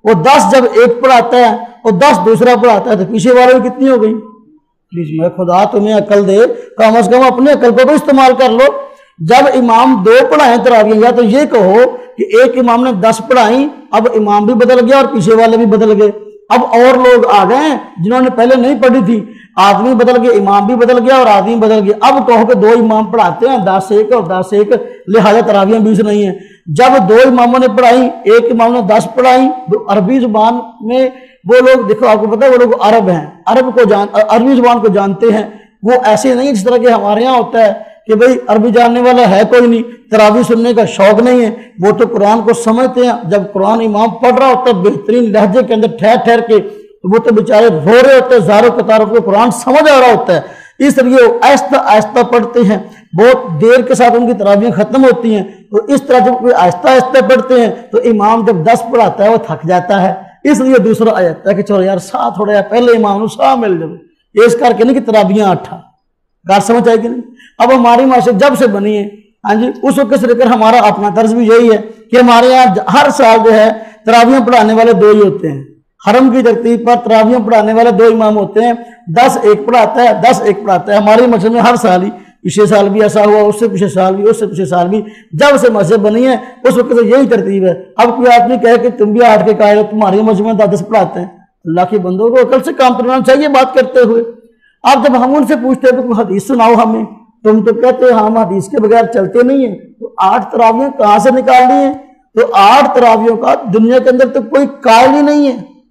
وہ 10 جب ایک پڑھاتا ہے اور 10 دوسرا پڑھاتا ہے تو پیچھے والے کی کتنی ہو گئی؟ پلیز میں خدا تمہیں عقل دے، کم از کم اپنے عقل کو تو استعمال کر لو۔ جب امام 2 پڑھائیں تراویح، یا تو یہ کہو کہ ایک امام نے 10 پڑھائیں، اب امام بھی بدل گیا اور پیچھے والے بھی بدل گئے، اب اور لوگ آ گئے ہیں جنہوں نے پہلے نہیں پڑھی تھی، آدمی بدل گئے، امام بھی بدل گیا اور آدمی بدل گیا۔ اب کہو کہ 2 امام پڑھاتے ہیں، 10 ایک اور 10 ایک، لہذا تراویحیں 20 نہیں ہیں۔ جب 2 اماموں نے پڑھائی، ایک امام نے 10 پڑھائی، عربی زبان میں وہ لوگ، دیکھو آپ کو پتہ ہے وہ لوگ عرب ہیں، عربی زبان کو جانتے ہیں، وہ ایسے نہیں جس طرح کہ ہمارے یہاں ہوتا ہے کہ بھئی عربی جاننے والا ہے کوئی نہیں، تراویح سننے کا شوق نہیں ہے، وہ تو قرآن کو سمجھتے ہیں۔ جب قرآن امام پڑھ رہا ہوتا ہے بہترین لہجے کے اندر ٹھہر ٹھہر کے، تو وہ تو بیچارے رو رہے ہوتے ہیں، زاروں قطاروں کو قرآن سمجھ آ رہا ہوتا ہے، اس لیے وہ آہستہ آہستہ پڑھتے ہیں، بہت دیر کے ساتھ ان کی تراویحیں ختم ہوتی ہیں۔ تو اس طرح جب کوئی آہستہ آہستہ پڑھتے ہیں تو امام جب 10 پڑھاتا ہے وہ تھک جاتا ہے، اس لیے دوسرا آ جاتا ہے کہ چلو یار ساتھ تھوڑا یار پہلے امام سا مل جائے، یہ اس کر کے نہیں کہ تراویحیں 8۔ بات سمجھ آئے گی نہیں؟ اب ہماری معاشرت جب سے بنی ہے، ہاں جی، اس وقت سے لے کر ہمارا اپنا طرز بھی یہی ہے کہ ہمارے یہاں ہر سال جو ہے تراویحیں پڑھانے والے 2 ہی ہوتے ہیں۔ حرم کی ترتیب پر تراویحیں پڑھانے والے 2 امام ہوتے ہیں، 10 ایک پڑھاتا ہے، 10 ایک پڑھاتا ہے۔ ہماری مسجد میں ہر سال ہی، پچھلے سال بھی ایسا ہوا، اس سے پچھلے سال بھی، اس سے پچھلے سال بھی، جب سے مسجد بنی ہے اس وقت سے یہی ترتیب ہے۔ اب کوئی آدمی کہے کہ تم بھی 8 کے قائل ہو، تمہاری مسجد میں 10 پڑھاتے ہیں، اللہ کے بندوں کو عقل سے کام کرنا چاہیے بات کرتے ہوئے۔ اب جب ہم ان سے پوچھتے ہیں تو کوئی حدیث سناؤ ہمیں، تم تو کہتے ہیں ہم حدیث کے بغیر چلتے نہیں ہیں، تو 8 تراویحیں کہاں سے نکال لی ہیں؟ تو 8 تراویحوں کا دنیا کے اندر تو کوئی قائل ہی نہیں ہے،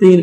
3।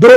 2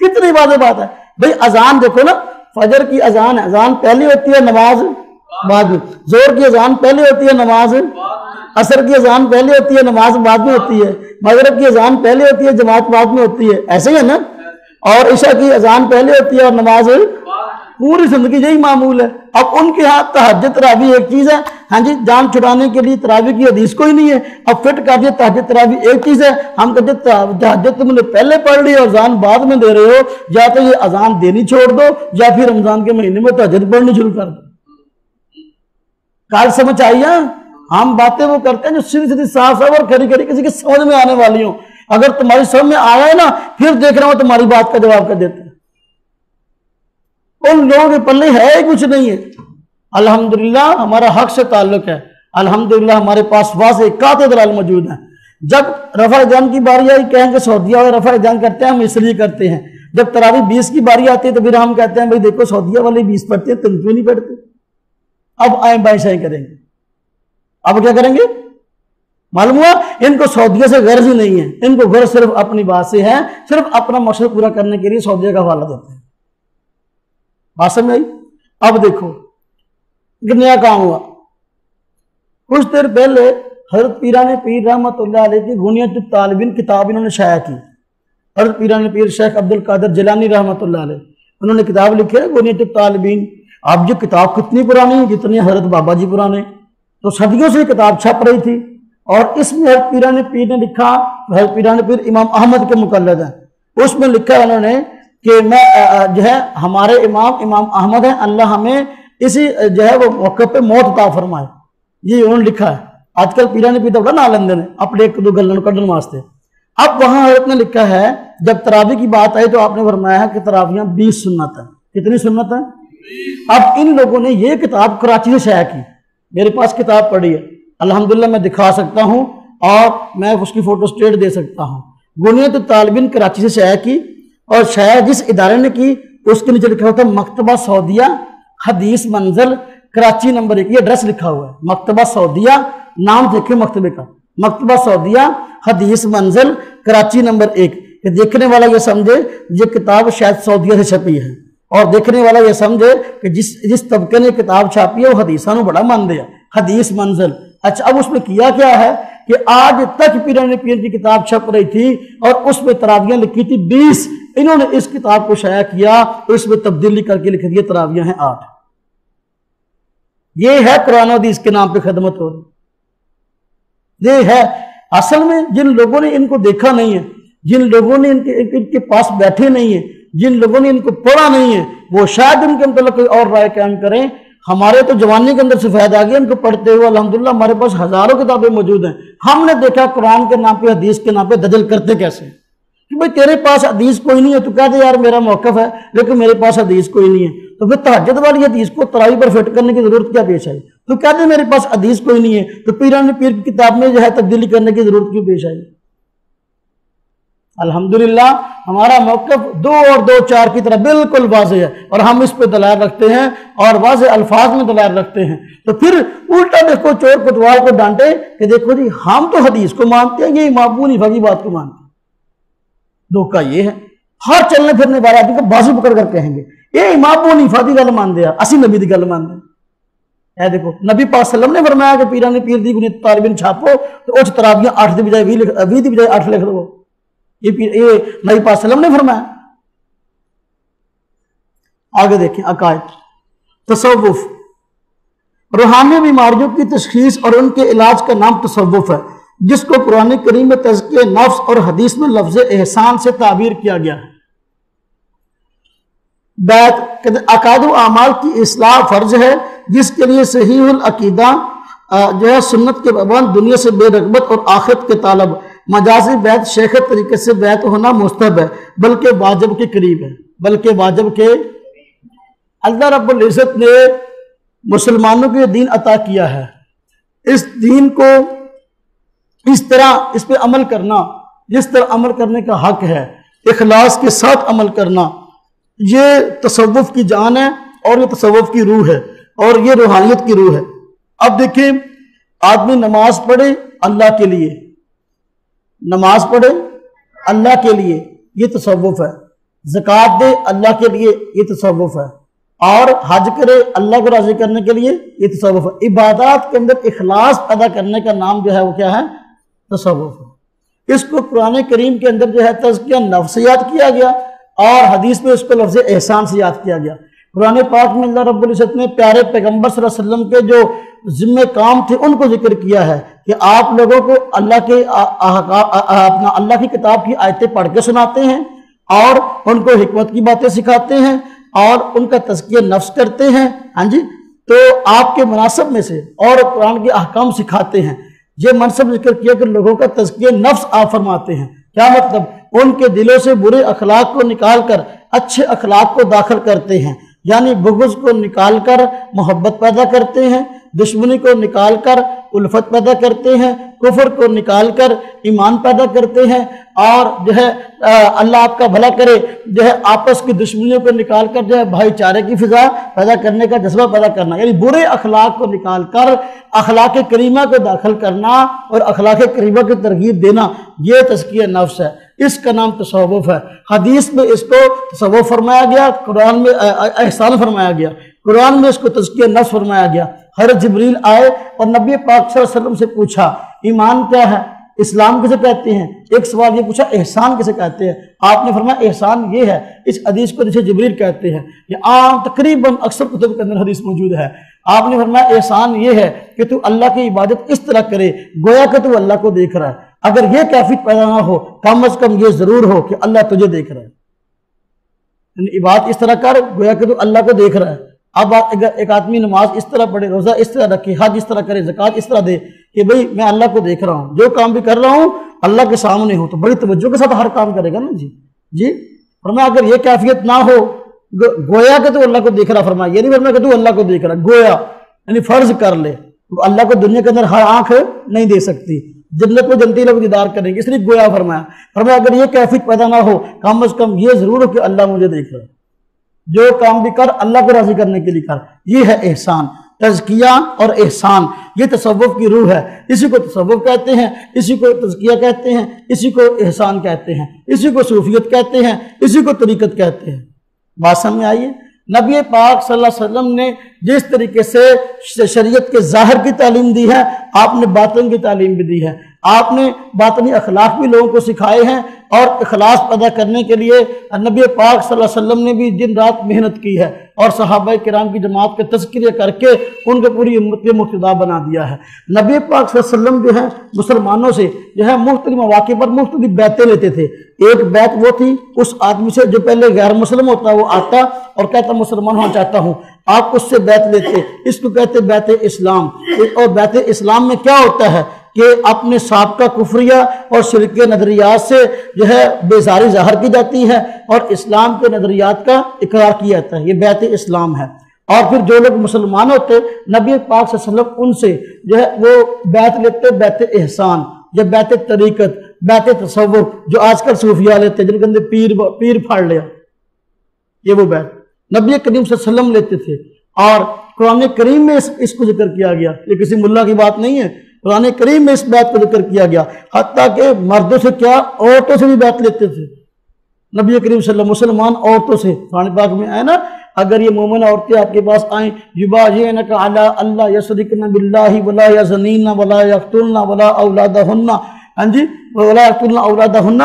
کتنی واضح بات ہے بھئی. اذان دیکھو نا, فجر کی اذان ہے, اذان پہلی ہوتی ہے, نماز بعد میں. زور کی اذان پہلی ہوتی ہے, نماز عصر کی اذان پہلی ہوتی ہے, نماز بعد میں ہوتی ہے. مغرب کی اذان پہلی ہوتی ہے, جماعت بعد میں ہوتی ہے. ایسے ہی ہے نا. اور عشاء کی اذان پہلی ہوتی ہے اور نماز پوری زندگی یہی معمول ہے. اب ان کے ہاں تہجد تراویح ایک چیز ہے, ہاں جی, جان چھڑانے کے لیے تراویح کی حدیث کوئی نہیں ہے. اب فٹ کر دیا تہجد تراویح ایک چیز ہے, ہم کہتے تہجد تم نے پہلے پڑھ لی اور اذان بعد میں دے رہے ہو. یا تو یہ اذان دینی چھوڑ دو یا پھر رمضان کے مہینے میں تہجد پڑھنی شروع کر دو. کال سمجھ آئیے. ہم باتیں وہ کرتے ہیں جو سیدھی سیدھی صاف صاف اور کھری کھری کسی کے سمجھ میں آنے والی ہوں. اگر تمہاری سمجھ میں آیا ہے نا, پھر دیکھ رہا ہوں تمہاری بات کا جواب کر دیتے ہیں. ان لوگوں کے پلے ہے ہی کچھ نہیں ہے. الحمدللہ ہمارا حق سے تعلق ہے. الحمدللہ ہمارے پاس واضح قاطع دلائل موجود ہیں. جب رفع جان کی باری آئی کہیں کہ سعودیہ والے رفع جان کرتے ہیں, ہم اس لیے کرتے ہیں. جب تراویح 20 کی باری آتی ہے تو پھر ہم کہتے ہیں بھائی دیکھو سعودیہ والے 20 پڑھتے ہیں, تم کیوں نہیں پڑھتے. اب آئیں بائیں شائیں کریں گے. اب کیا کریں گے؟ معلوم ہوا ان کو سعودیہ سے غرض ہی نہیں ہے. ان کو غرض صرف اپنی بات سے ہے, صرف اپنا مقصد پورا کرنے کے لیے سعودیہ کا حوالہ دیتے ہیں. بات سمجھ آئی؟ اب دیکھو کہ نیا کام ہوا. کچھ دیر پہلے حضرت پیران پیر رحمۃ اللہ علیہ کی غنیت الطالبین کتاب انہوں نے شائع کی. حضرت پیران پیر شیخ عبد القادر جیلانی رحمۃ اللہ علیہ, انہوں نے کتاب لکھی ہے غنیت الطالبین. اب یہ کتاب کتنی پرانی ہے, جتنی حضرت بابا جی پرانے. تو صدیوں سے یہ کتاب چھپ رہی تھی, اور اس میں حضرت پیران پیر نے لکھا, حضرت پیران پیر امام احمد کے مقلد ہیں. اس میں لکھا انہوں نے کہ میں جو ہے ہمارے امام احمد ہیں, اللہ ہمیں اسی جو ہے وہ موقع پہ موت عطا فرمائے. یہ انہوں نے لکھا ہے. آج کل پیران پیر تو بڑا نالندے نے اپنے ایک دو گلن کڈن واسطے. اب وہاں حضرت نے لکھا ہے جب تراویح کی بات آئی تو آپ نے فرمایا ہے کہ تراویحاں 20 سنت ہیں. کتنی سنت ہیں؟ اب ان لوگوں نے یہ کتاب کراچی سے شائع کی. میرے پاس کتاب پڑھی ہے, الحمدللہ میں دکھا سکتا ہوں اور میں اس کی فوٹو سٹیٹ دے سکتا ہوں. غنیت الطالبین کراچی سے شائع کی, اور شائع جس ادارے نے کی اس کے نیچے لکھا ہوتا ہے مکتبہ سعودیہ حدیث منزل کراچی نمبر 1. یہ ایڈریس لکھا ہوا ہے مکتبہ سعودیہ, نام دیکھیں مکتبے کا, مکتبہ سعودیہ حدیث منزل کراچی نمبر 1. کہ دیکھنے والا یہ سمجھے یہ کتاب شاید سعودیہ سے چھپی ہے, اور دیکھنے والا یہ سمجھے کہ جس طبقے نے کتاب چھاپی ہے وہ حدیثاں بڑا مان دیا. حدیث منزل. اچھا اب اس میں کیا کیا ہے کہ آج تک پیران پیر کی کتاب چھپ رہی تھی اور اس میں تراویحاں لکھی تھی 20. انہوں نے اس کتاب کو شائع کیا تو اس میں تبدیلی کر کے لکھ دیا تراویحاں ہیں 8. یہ ہے قرآن و حدیث کے نام پہ خدمت ہو رہی. یہ ہے اصل میں جن لوگوں نے ان کو دیکھا نہیں ہے, جن لوگوں نے ان کے پاس بیٹھے نہیں ہیں, جن لوگوں نے ان کو پڑھا نہیں ہے, وہ شاید ان کے متعلق کوئی اور رائے قائم کریں. ہمارے تو جوانی کے اندر سفید آ گیا ان کو پڑھتے ہوئے. الحمدللہ ہمارے پاس ہزاروں کتابیں موجود ہیں. ہم نے دیکھا قرآن کے نام پہ حدیث کے نام پہ دجل کرتے کیسے کہ بھئی تیرے پاس حدیث کوئی نہیں ہے, تو کہہ دے یار میرا موقف ہے لیکن میرے پاس حدیث کوئی نہیں ہے. تو پھر تہجد والی حدیث کو تراویح پر فٹ کرنے کی ضرورت کیا پیش آئی؟ تو کہہ دے میرے پاس حدیث کوئی نہیں ہے, تو پیران پیر کی کتاب میں جو ہے تبدیلی کرنے کی ضرورت کیوں پیش آئی؟ الحمدللہ ہمارا موقف 2 اور 2 4 کی طرح بالکل واضح ہے, اور ہم اس پہ دلائل رکھتے ہیں اور واضح الفاظ میں دلائل رکھتے ہیں. تو پھر الٹا دیکھو چور کوتوال کو ڈانٹے کہ دیکھو جی ہم تو حدیث کو مانتے ہیں, یہ امام ابو حنیفہ کی بات کو مانتے ہیں. دھوکہ یہ ہے, ہر چلنے پھرنے والے آدمی کو بازو پکڑ کر کہیں گے یہ امام ابو حنیفہ کی گل مان دیا, اسی نبی کی گل مان دیں. اے دیکھو نبی پاک صلی اللہ علیہ وسلم نے فرمایا کہ پیران پیر دی غنیت الطالبین چھاپو تو اس تراویحاں 8 دی بجائے 20 دی بجائے 8 لکھ دو. یہ نبی پاک صلی اللہ علیہ وسلم نے فرمایا. آگے دیکھیں عقائد. تصوف روحانی بیماریوں کی تشخیص اور ان کے علاج کا نام تصوف ہے, جس کو قرآن کریم میں تزکیہ نفس اور حدیث میں لفظ احسان سے تعبیر کیا گیا ہے. عقائد و اعمال کی اصلاح فرض ہے, جس کے لیے صحیح العقیدہ جو ہے سنت کے پابند, دنیا سے بے رغبت اور آخرت کے طالب. مجازی بیعت شیخ طریقے سے بیعت ہونا مستحب ہے, بلکہ واجب کے قریب ہے, بلکہ واجب کے. اللہ رب العزت نے مسلمانوں کو یہ دین عطا کیا ہے. اس دین کو اس طرح اس پہ عمل کرنا جس طرح عمل کرنے کا حق ہے, اخلاص کے ساتھ عمل کرنا, یہ تصوف کی جان ہے اور یہ تصوف کی روح ہے اور یہ روحانیت کی روح ہے. اب دیکھیں آدمی نماز پڑھے اللہ کے لیے, نماز پڑھے اللہ کے لیے, یہ تصوف ہے. زکوٰۃ دے اللہ کے لیے، یہ تصوف ہے، اور حج کرے اللہ کو راضی کرنے کے لیے، یہ تصوف ہے۔ عبادات کے اندر اخلاص پیدا کرنے کا نام جو ہے وہ کیا ہے؟ تصوف ہے۔ اس کو قرآن کریم کے اندر جو ہے تزکیہ نفس سے یاد کیا گیا، اور حدیث میں اس کو لفظ احسان سے یاد کیا گیا۔ قرآن پاک میں اللہ رب العزت نے پیارے پیغمبر صلی اللہ علیہ وسلم کے جو ذمہ کام تھے ان کو ذکر کیا ہے کہ آپ لوگوں کو اللہ کی کتاب کی آیتیں پڑھ کے سناتے ہیں، اور ان کو حکمت کی باتیں سکھاتے ہیں، اور ان کا تزکیہ نفس کرتے ہیں۔ ہاں جی، تو آپ کے مناسب میں سے اور قرآن کے احکام سکھاتے ہیں۔ یہ منصب ذکر کیا کہ لوگوں کا تزکیہ نفس آپ فرماتے ہیں۔ کیا مطلب؟ ان کے دلوں سے برے اخلاق کو نکال کر اچھے اخلاق کو داخل کرتے ہیں، یعنی بغض کو نکال کر محبت پیدا کرتے ہیں، دشمنی کو نکال کر الفت پیدا کرتے ہیں، کفر کو نکال کر ایمان پیدا کرتے ہیں، اور جو ہے اللہ آپ کا بھلا کرے جو ہے آپس کی دشمنیوں کو نکال کر جو ہے بھائی چارے کی فضا پیدا کرنے کا جذبہ پیدا کرنا، یعنی برے اخلاق کو نکال کر اخلاق کریمہ کو داخل کرنا اور اخلاق کریمہ کی ترغیب دینا، یہ تزکیہ نفس ہے۔ اس کا نام تصوف ہے۔ حدیث میں اس کو تصوف فرمایا گیا، قرآن میں احسان فرمایا گیا، قرآن میں اس کو تزکیہ نفس فرمایا گیا۔ حضرت جبریل آئے اور نبی پاک صلی اللہ علیہ وسلم سے پوچھا ایمان کیا ہے، اسلام کسے کہتے ہیں؟ ایک سوال یہ پوچھا احسان کسے کہتے ہیں؟ آپ نے فرمایا احسان یہ ہے، اس حدیث کو جسے جبریل کہتے ہیں، یہ عام تقریباً اکثر کتب کے اندر حدیث موجود ہے۔ آپ نے فرمایا احسان یہ ہے کہ تو اللہ کی عبادت اس طرح کرے گویا کہ تو اللہ کو دیکھ رہا ہے۔ اگر یہ کیفیت پیدا نہ ہو، کم از کم یہ ضرور ہو کہ اللہ تجھے دیکھ رہا ہے، یعنی عبادت اس طرح کر گویا کہ تو اللہ کو دیکھ رہا ہے۔ اب اگر ایک آدمی نماز اس طرح پڑھے، روزہ اس طرح رکھے، حج اس طرح کرے، زکوٰۃ اس طرح دے کہ بھئی میں اللہ کو دیکھ رہا ہوں، جو کام بھی کر رہا ہوں اللہ کے سامنے ہوں، تو بڑی توجہ کے ساتھ ہر کام کرے گا نا۔ جی فرمایا اگر یہ کیفیت نہ ہو، گویا کہ تو اللہ کو دیکھ رہا، فرمایا یہ نہیں فرمایا کہ تو اللہ کو دیکھ رہا، گویا یعنی فرض کر لے اللہ کو دنیا کے اندر ہر آنکھ نہیں دے سکتی، جنت کو جنتی لوگ دیدار کریں گے، اس لیے گویا فرمایا اگر یہ کیفیت پیدا نہ ہو، کم از کم یہ ضرور ہو کہ اللہ مجھے دیکھ رہا ہے، جو کام بھی کر اللہ کو راضی کرنے کے لیے کر۔ یہ ہے احسان، تزکیہ اور احسان، یہ تصوف کی روح ہے۔ اسی کو تصوف کہتے ہیں، اسی کو تزکیہ کہتے ہیں، اسی کو احسان کہتے ہیں، اسی کو صوفیت کہتے ہیں، اسی کو طریقت کہتے ہیں۔ بات سمجھ میں آئیے؟ نبی پاک صلی اللہ علیہ وسلم نے جس طریقے سے شریعت کے ظاہر کی تعلیم دی ہے، آپ نے باطن کی تعلیم بھی دی ہے۔ آپ نے باطنی اخلاق بھی لوگوں کو سکھائے ہیں، اور اخلاص پیدا کرنے کے لیے نبی پاک صلی اللہ علیہ وسلم نے بھی دن رات محنت کی ہے، اور صحابہ کرام کی جماعت کا تذکرہ کر کے ان کو پوری امت کے مقتدا بنا دیا ہے۔ نبی پاک صلی اللہ علیہ وسلم جو ہے مسلمانوں سے جو ہے مختلف مواقع پر مختلف بیعتیں لیتے تھے۔ ایک بیعت وہ تھی اس آدمی سے جو پہلے غیر مسلم ہوتا، وہ آتا اور کہتا مسلمان ہونا چاہتا ہوں، آپ اس سے بیعت لیتے، اس کو کہتے بیعت اسلام۔ اور بیعت اسلام میں کیا ہوتا ہے کہ اپنے سابقہ کفریہ اور شرک نظریات سے جو ہے بیزاری ظاہر کی جاتی ہے، اور اسلام کے نظریات کا اقرار کیا جاتا ہے، یہ بیعت اسلام ہے۔ اور پھر جو لوگ مسلمان ہوتے نبی پاک صلی اللہ علیہ وسلم ان سے جو ہے وہ بیعت لیتے، بیعت احسان یا بیعت طریقت، بیعت تصوف، جو آج کل صوفیاء لیتے ہیں جن کے اندر پیر پھاڑ لیا، یہ وہ بیعت نبی کریم صلی اللہ علیہ وسلم لیتے تھے۔ اور قرآن کریم میں اس کو ذکر کیا گیا، یہ کسی ملا کی بات نہیں ہے، قرآن کریم میں اس بیعت کو ذکر کیا گیا۔ حتیٰ کہ مردوں سے کیا، عورتوں سے بھی بیعت لیتے تھے نبی کریم صلی اللہ علیہ وسلم، مسلمان عورتوں سے۔ قرآن پاک میں آئے نا، اگر یہ مومن عورتیں آپ کے پاس آئیں، یبایعنک علی اللہ یشرکن باللہ ولا یزنین ولا یقتلن ولا اولادہن، ہاں جی، ولا یقتلن اولادہن،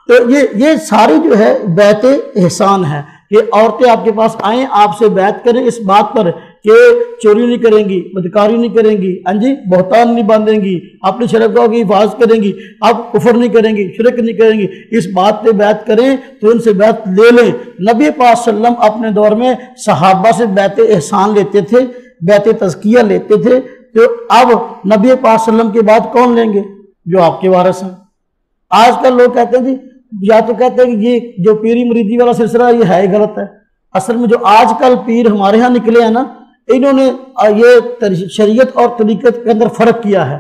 تو یہ ساری جو ہے بیعت احسان ہے کہ عورتیں آپ کے پاس آئیں، آپ سے بیعت کریں اس بات پر کہ چوری نہیں کریں گی، بدکاری نہیں کریں گی، ہاں جی، بہتان نہیں باندھیں گی، اپنی شرکاء کی حفاظت کریں گی، اب کفر نہیں کریں گی، شرک نہیں کریں گی، اس بات پہ بیعت کریں تو ان سے بیعت لے لیں۔ نبی پاک صلی اللہ علیہ وسلم اپنے دور میں صحابہ سے بیعت احسان لیتے تھے، بیعت تزکیہ لیتے تھے، تو اب نبی پاک صلی اللہ علیہ وسلم کے بعد کون لیں گے؟ جو آپ کے وارث ہیں۔ آج کل لوگ کہتے ہیں جی، یا تو کہتے ہیں کہ یہ جو پیری مریدی والا سلسلہ یہ ہے غلط ہے۔ اصل میں جو آج کل پیر ہمارے ہاں نکلے ہیں نا، انہوں نے یہ شریعت اور طریقت کے اندر فرق کیا ہے،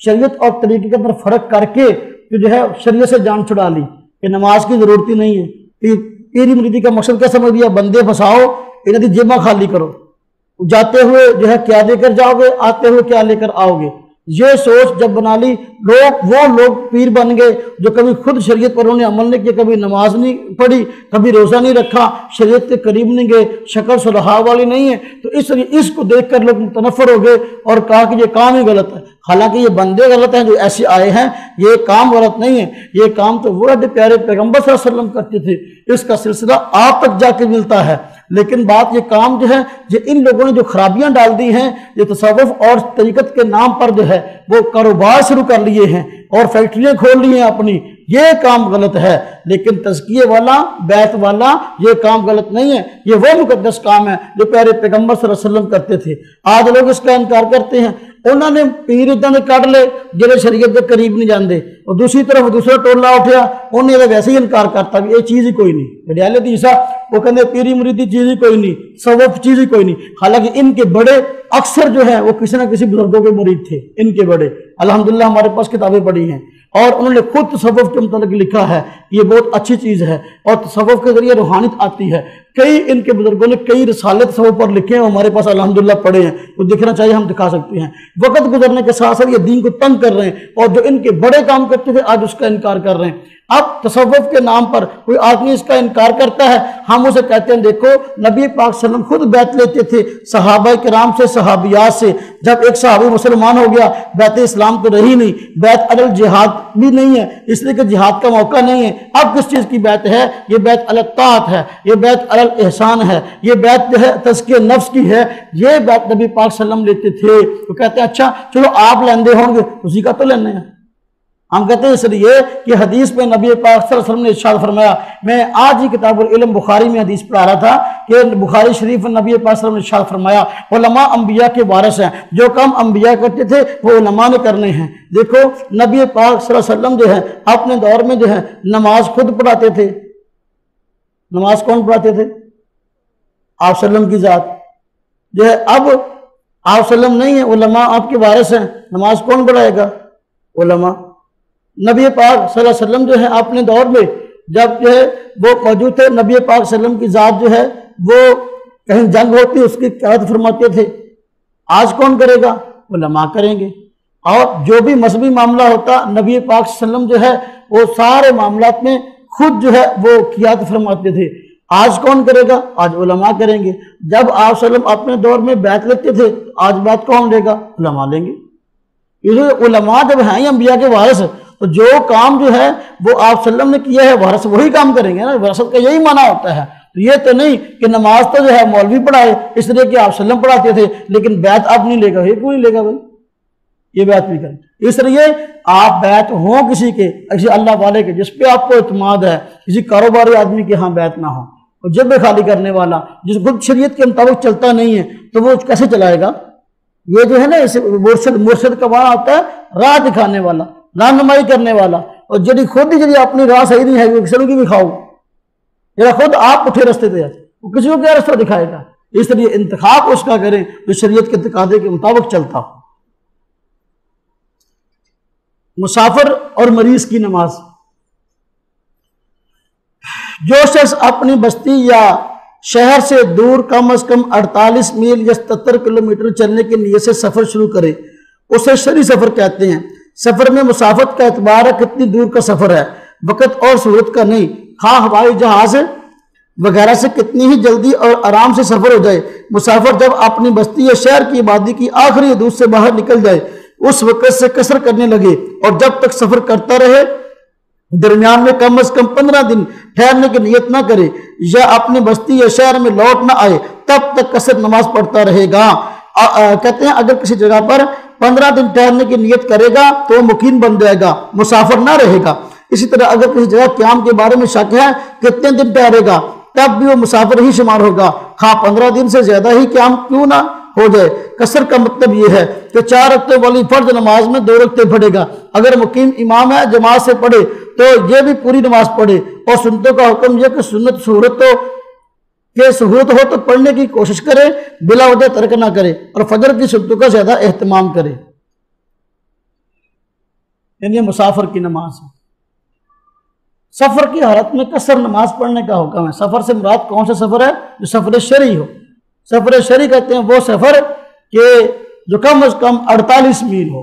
شریعت اور طریقت کے اندر فرق کر کے جو ہے شریعت سے جان چھڑا لی کہ نماز کی ضرورت ہی نہیں ہے۔ پیری مریدی کا مقصد کیا سمجھ لیا؟ بندے پھنساؤ، انہیں دی جیباں خالی کرو، جاتے ہوئے جو ہے کیا دے کر جاؤ گے، آتے ہوئے کیا لے کر آؤ گے، یہ سوچ جب بنا لی، وہ لوگ پیر بن گئے جو کبھی خود شریعت پر انہوں نے عمل نہیں کیا، کبھی نماز نہیں پڑھی، کبھی روزہ نہیں رکھا، شریعت کے قریب نہیں گئے، شکل صلحاء والی نہیں ہے، تو اس کو دیکھ کر لوگ متنفر ہو گئے اور کہا کہ یہ کام ہی غلط ہے۔ حالانکہ یہ بندے غلط ہیں جو ایسے آئے ہیں، یہ کام غلط نہیں ہے، یہ کام تو وہ پیارے پیغمبر صلی اللہ علیہ وسلم کرتے تھے، اس کا سلسلہ آپ تک جا کے ملتا ہے۔ لیکن بات یہ کام جو ہے، یہ ان لوگوں نے جو خرابیاں ڈال دی ہیں، یہ تصوف اور طریقت کے نام پر جو ہے وہ کاروبار شروع کر لیے ہیں اور فیکٹریاں کھول لی ہیں اپنی، یہ کام غلط ہے۔ لیکن تزکیے والا، بیعت والا، یہ کام غلط نہیں ہے، یہ وہ مقدس کام ہے جو پیارے پیغمبر صلی اللہ علیہ وسلم کرتے تھے۔ آج لوگ اس کا انکار کرتے ہیں، انہوں نے پیر ادھر نے کٹ لے جنہیں شریعت کے قریب نہیں جاندے، اور دوسری طرف دوسرا ٹولہ اٹھیا، انہیں تو ویسے ہی انکار کرتا کہ یہ چیز ہی کوئی نہیں، ریالت عیسیٰ وہ کہتے پیری مریدی چیز ہی کوئی نہیں، تصوف چیز ہی کوئی نہیں۔ حالانکہ ان کے بڑے اکثر جو ہیں وہ کسی نہ کسی بزرگوں کے مرید تھے، ان کے بڑے الحمدللہ ہمارے پاس کتابیں پڑھی ہیں، اور انہوں نے خود تصوف کے متعلق لکھا ہے، یہ بہت اچھی چیز ہے، اور تصوف کے ذریعے روحانیت آتی ہے۔ کئی ان کے بزرگوں نے کئی رسالے تصوف پر لکھے ہیں، ہمارے پاس الحمدللہ پڑھے ہیں، وہ دکھنا چاہیے ہم دکھا سکتے ہیں۔ وقت گزرنے کے ساتھ ساتھ یہ دین کو تنگ کر رہے ہیں، اور جو ان کے بڑے کام کرتے تھے آج اس کا انکار کر رہے ہیں۔ اب تصوف کے نام پر کوئی آدمی اس کا انکار کرتا ہے، ہم اسے کہتے ہیں دیکھو نبی پاک صلی اللہ علیہ وسلم خود بیعت لیتے تھے صحابہ کرام سے، صحابیات سے۔ جب ایک صحابی مسلمان ہو گیا، بیعت اسلام تو رہی نہیں، بیعت علی الجہاد بھی نہیں ہے، اس لیے کہ جہاد کا موقع نہیں ہے۔ اب کس چیز کی بیعت ہے؟ یہ بیعت علی الطاعت ہے، یہ بیعت علی الاحسان ہے، یہ بیعت جو ہے تزکیہ نفس کی ہے، یہ بیعت نبی پاک صلی اللہ علیہ وسلم لیتے تھے۔ وہ کہتے ہیں اچھا چلو آپ لیندے ہوں گے، اسی کا تو لینے ہیں۔ ہم کہتے ہیں اس لیے کہ حدیث میں نبی پاک صلی اللہ علیہ وسلم نے ارشاد فرمایا، میں آج ہی کتاب العلم بخاری میں حدیث پڑھا رہا تھا کہ بخاری شریف میں نبی پاک صلی اللہ علیہ وسلم نے ارشاد فرمایا علماء انبیاء کے وارث ہیں، جو کام انبیاء کرتے تھے وہ علماء نے کرنے ہیں۔ دیکھو نبی پاک صلی اللہ علیہ وسلم جو ہے اپنے دور میں جو ہے نماز خود پڑھاتے تھے۔ نماز کون پڑھاتے تھے؟ آپ صلی اللہ علیہ وسلم کی ذات جو ہے۔ اب آپ صلی اللہ علیہ وسلم نہیں ہیں، علماء آپ کے وارث ہیں، نماز کون پڑھائے گا؟ علماء۔ نبی پاک صلی اللہ علیہ وسلم جو ہے اپنے دور میں جب جو ہے وہ موجود تھے، نبی پاک صلی اللہ علیہ وسلم کی ذات جو ہے وہ کہیں جنگ ہوتی اس کی قیادت فرماتے تھے۔ آج کون کرے گا؟ علماء کریں گے۔ اور جو بھی مذہبی معاملہ ہوتا نبی پاک صلی اللہ علیہ وسلم جو ہے وہ سارے معاملات میں خود جو ہے وہ قیادت فرماتے تھے۔ آج کون کرے گا؟ آج علماء کریں گے۔ جب آپ صلی اللہ علیہ وسلم اپنے دور میں بیعت لیتے تھے، آج بیعت کون لے گا؟ علماء لیں گے۔ یہ علماء جب ہیں انبیاء کے وارث، تو جو کام جو ہے وہ آپ صلی اللہ علیہ وسلم نے کیا ہے وارث وہی کام کریں گے نا۔ وراثت کا یہی معنی ہوتا ہے۔ تو یہ تو نہیں کہ نماز تو جو ہے مولوی پڑھائے اس لیے کہ آپ صلی اللہ علیہ وسلم پڑھاتے تھے، لیکن بیعت اب نہیں لے گا، یہ کیوں نہیں لے گا بھائی؟ یہ بیعت بھی کریں۔ اس لیے آپ بیعت ہوں کسی کے، کسی اللہ والے کے جس پہ آپ کو اعتماد ہے، کسی کاروباری آدمی کے ہاں بیعت نہ ہو، اور جب خالی کرنے والا جس خود شریعت کے مطابق چلتا نہیں ہے تو وہ کیسے چلائے گا؟ یہ جو ہے نا اسے مرشد کا معنی ہوتا ہے راہ دکھانے والا، رہنمائی کرنے والا، اور جدی خود ہی اپنی راہ صحیح نہیں ہے وہ کسی کی بھی کھاؤ، جب خود آپ پٹھے رستے پہ جاتے وہ کسی کو کیا رستہ دکھائے گا؟ اس لیے انتخاب اس کا کریں جو شریعت کے تقاضے کے مطابق چلتا ہو۔ مسافر اور مریض کی نماز۔ جو شخص اپنی بستی یا شہر سے دور کم از کم 48 میل یا 77 کلومیٹر چلنے کی نیت سے سفر شروع کرے اسے شرعی سفر کہتے ہیں۔ سفر میں مسافت کا اعتبار ہے کتنی دور کا سفر ہے، وقت اور صورت کا نہیں۔ خواہ ہوائی جہاز وغیرہ سے کتنی ہی جلدی اور آرام سے سفر ہو جائے، مسافر جب اپنی بستی یا شہر کی آبادی کی آخری حدود سے باہر نکل جائے اس وقت سے قصر کرنے لگے، اور جب تک سفر کرتا رہے درمیان میں کم از کم 15 دن ٹھہرنے کی نیت نہ کرے یا اپنی بستی یا شہر میں لوٹ نہ آئے تب تک قصر نماز پڑھتا رہے گا۔ کہتے ہیں اگر کسی جگہ پر 15 دن ٹھہرنے کی نیت کرے گا تو وہ مقیم بن جائے گا، مسافر نہ رہے گا۔ اسی طرح اگر کسی جگہ قیام کے بارے میں شک ہے کتنے دن ٹھہرے گا تب بھی وہ مسافر ہی شمار ہوگا، خواہ 15 دن سے زیادہ ہی قیام کیوں نہ ہو جائے۔ قصر کا مطلب یہ ہے کہ 4 رکعتوں والی فرض نماز میں 2 رکعتیں پڑھے گا۔ اگر مقیم امام ہے جماعت سے پڑھے تو یہ بھی پوری نماز پڑھے، اور سنتوں کا حکم یہ کہ سنت سہولت ہو تو پڑھنے کی کوشش کرے، بلا وجہ ترک نہ کرے، اور فجر کی سنتوں کا زیادہ اہتمام کرے۔ یعنی مسافر کی نماز۔ سفر کی حالت میں قصر نماز پڑھنے کا حکم ہے۔ سفر سے مراد کون سا سفر ہے؟ جو سفر شرعی ہو۔ سفر شرعی کہتے ہیں وہ سفر کہ جو کم از کم 48 میل ہو،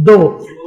2।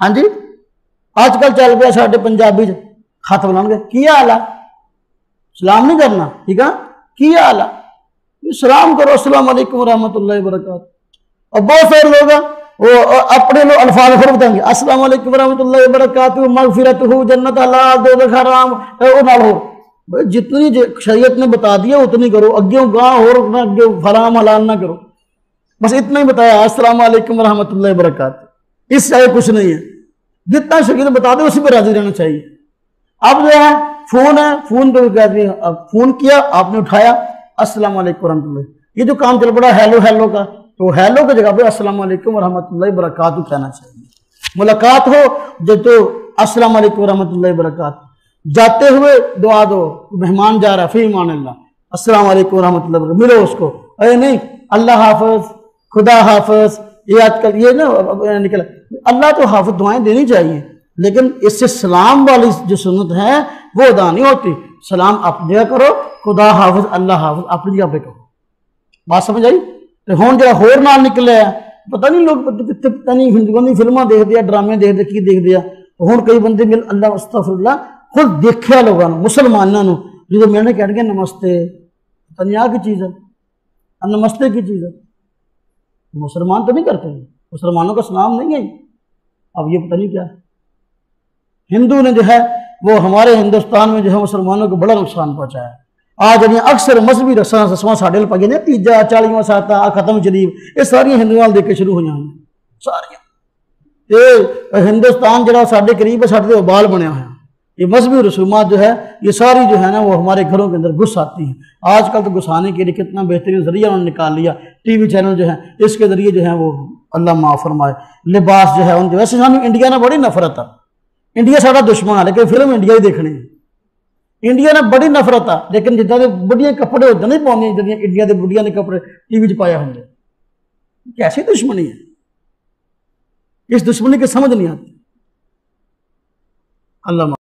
ہاں جی اج کل چل پیا ساڈے پنجابی خط بلان گے کی حال ہے سلام نہیں کرنا ٹھیک ہے کی حال ہے سلام کرو السلام علیکم ورحمۃ اللہ وبرکاتہ اور بہت سارے لوگ ہیں وہ اپنے لوگ الفاظ خود بتائیں گے السلام علیکم ورحمۃ اللہ وبرکاتہ مغفرت ہو جنت اللہ دو حرام وہ نال ہو جتنی شریعت نے بتا دیا اتنی کرو اگے گاہ اور اگے حرام حلال نہ کرو بس اتنا ہی بتایا السلام علیکم ورحمۃ اللہ وبرکاتہ اس سے کچھ نہیں ہے جتنا شریعت بتا دے اسی پہ راضی رہنا چاہیے اب جو ہے فون پہ فون کیا آپ نے اٹھایا السلام علیکم ورحمۃ اللہ یہ جو کام چل پڑا ہیلو کا تو ہیلو کی جگہ پہ السلام علیکم ورحمۃ اللہ وبرکاتہ کہنا چاہیے ملاقات ہو جو تو السلام علیکم ورحمۃ اللہ وبرکاتہ جاتے ہوئے دعا دو مہمان جا رہا فی امان اللہ السلام علیکم ورحمۃ اللہ وبرکاتہ ملو اس کو اے نہیں اللہ حافظ خدا حافظ یہ آج کل یہ نا نکلا اللہ تو حافظ دعائیں دینی چاہیے لیکن اس سے سلام والی جو سنت ہے وہ ادا نہیں ہوتی سلام اپنی جگہ کرو خدا حافظ اللہ حافظ اپنی جگہ پہ کرو بات سمجھ آئی ہون جڑا ہور نال نکلے ہے پتہ نہیں لوگ پتہ نہیں ہندوستانی فلماں دیکھ دیا ڈرامے دیکھ دیا کی دیکھ دیا ہون کئی بندے مل اللہ استغفر اللہ خود دیکھیا لوگوں مسلمانوں جو میں نے کہہ گیا نمستے پتہ نہیں آ کی چیز ہے نمستے کی چیز ہے مسلمان تو نہیں کرتے مسلمانوں کا سلام نہیں ہے اب یہ پتہ نہیں کیا ہندو نے جو ہے وہ ہمارے ہندوستان میں جو ہے مسلمانوں کو بڑا نقصان پہنچایا ہے آج اکثر مذہبی رسم ساڈے پائی نے تیجا 40واں ساتا ختم شریف یہ ساری ہندوؤں دیکھ کے شروع ہو جائیں ساری یہ ہندوستان جڑا ساڈے قریب ہے ساڈے وبال بنیا ہوا یہ مذہبی رسومات جو ہے یہ ساری جو ہے نا وہ ہمارے گھروں کے اندر گھس آتی ہیں آج کل تو گھسانے کے لیے کتنا بہترین ذریعہ انہوں نے نکال لیا ٹی وی چینل جو ہے اس کے ذریعے جو ہے وہ اللہ معاف فرمائے لباس جو ہے ان جو ویسے ہمیں انڈیا نے بڑی نفرت ہے انڈیا ساڈا دشمن ہے لیکن فلم انڈیا ہی دیکھنے ہیں انڈیا نے بڑی نفرت ہے لیکن جتنا کے بڑھیا کپڑے ہوتے نہیں پاؤں جتنے انڈیا کے بڑھیا نے کپڑے ٹی وی پایا ہوں کیسی دشمنی ہے اس دشمنی کی سمجھ نہیں آتی اللہ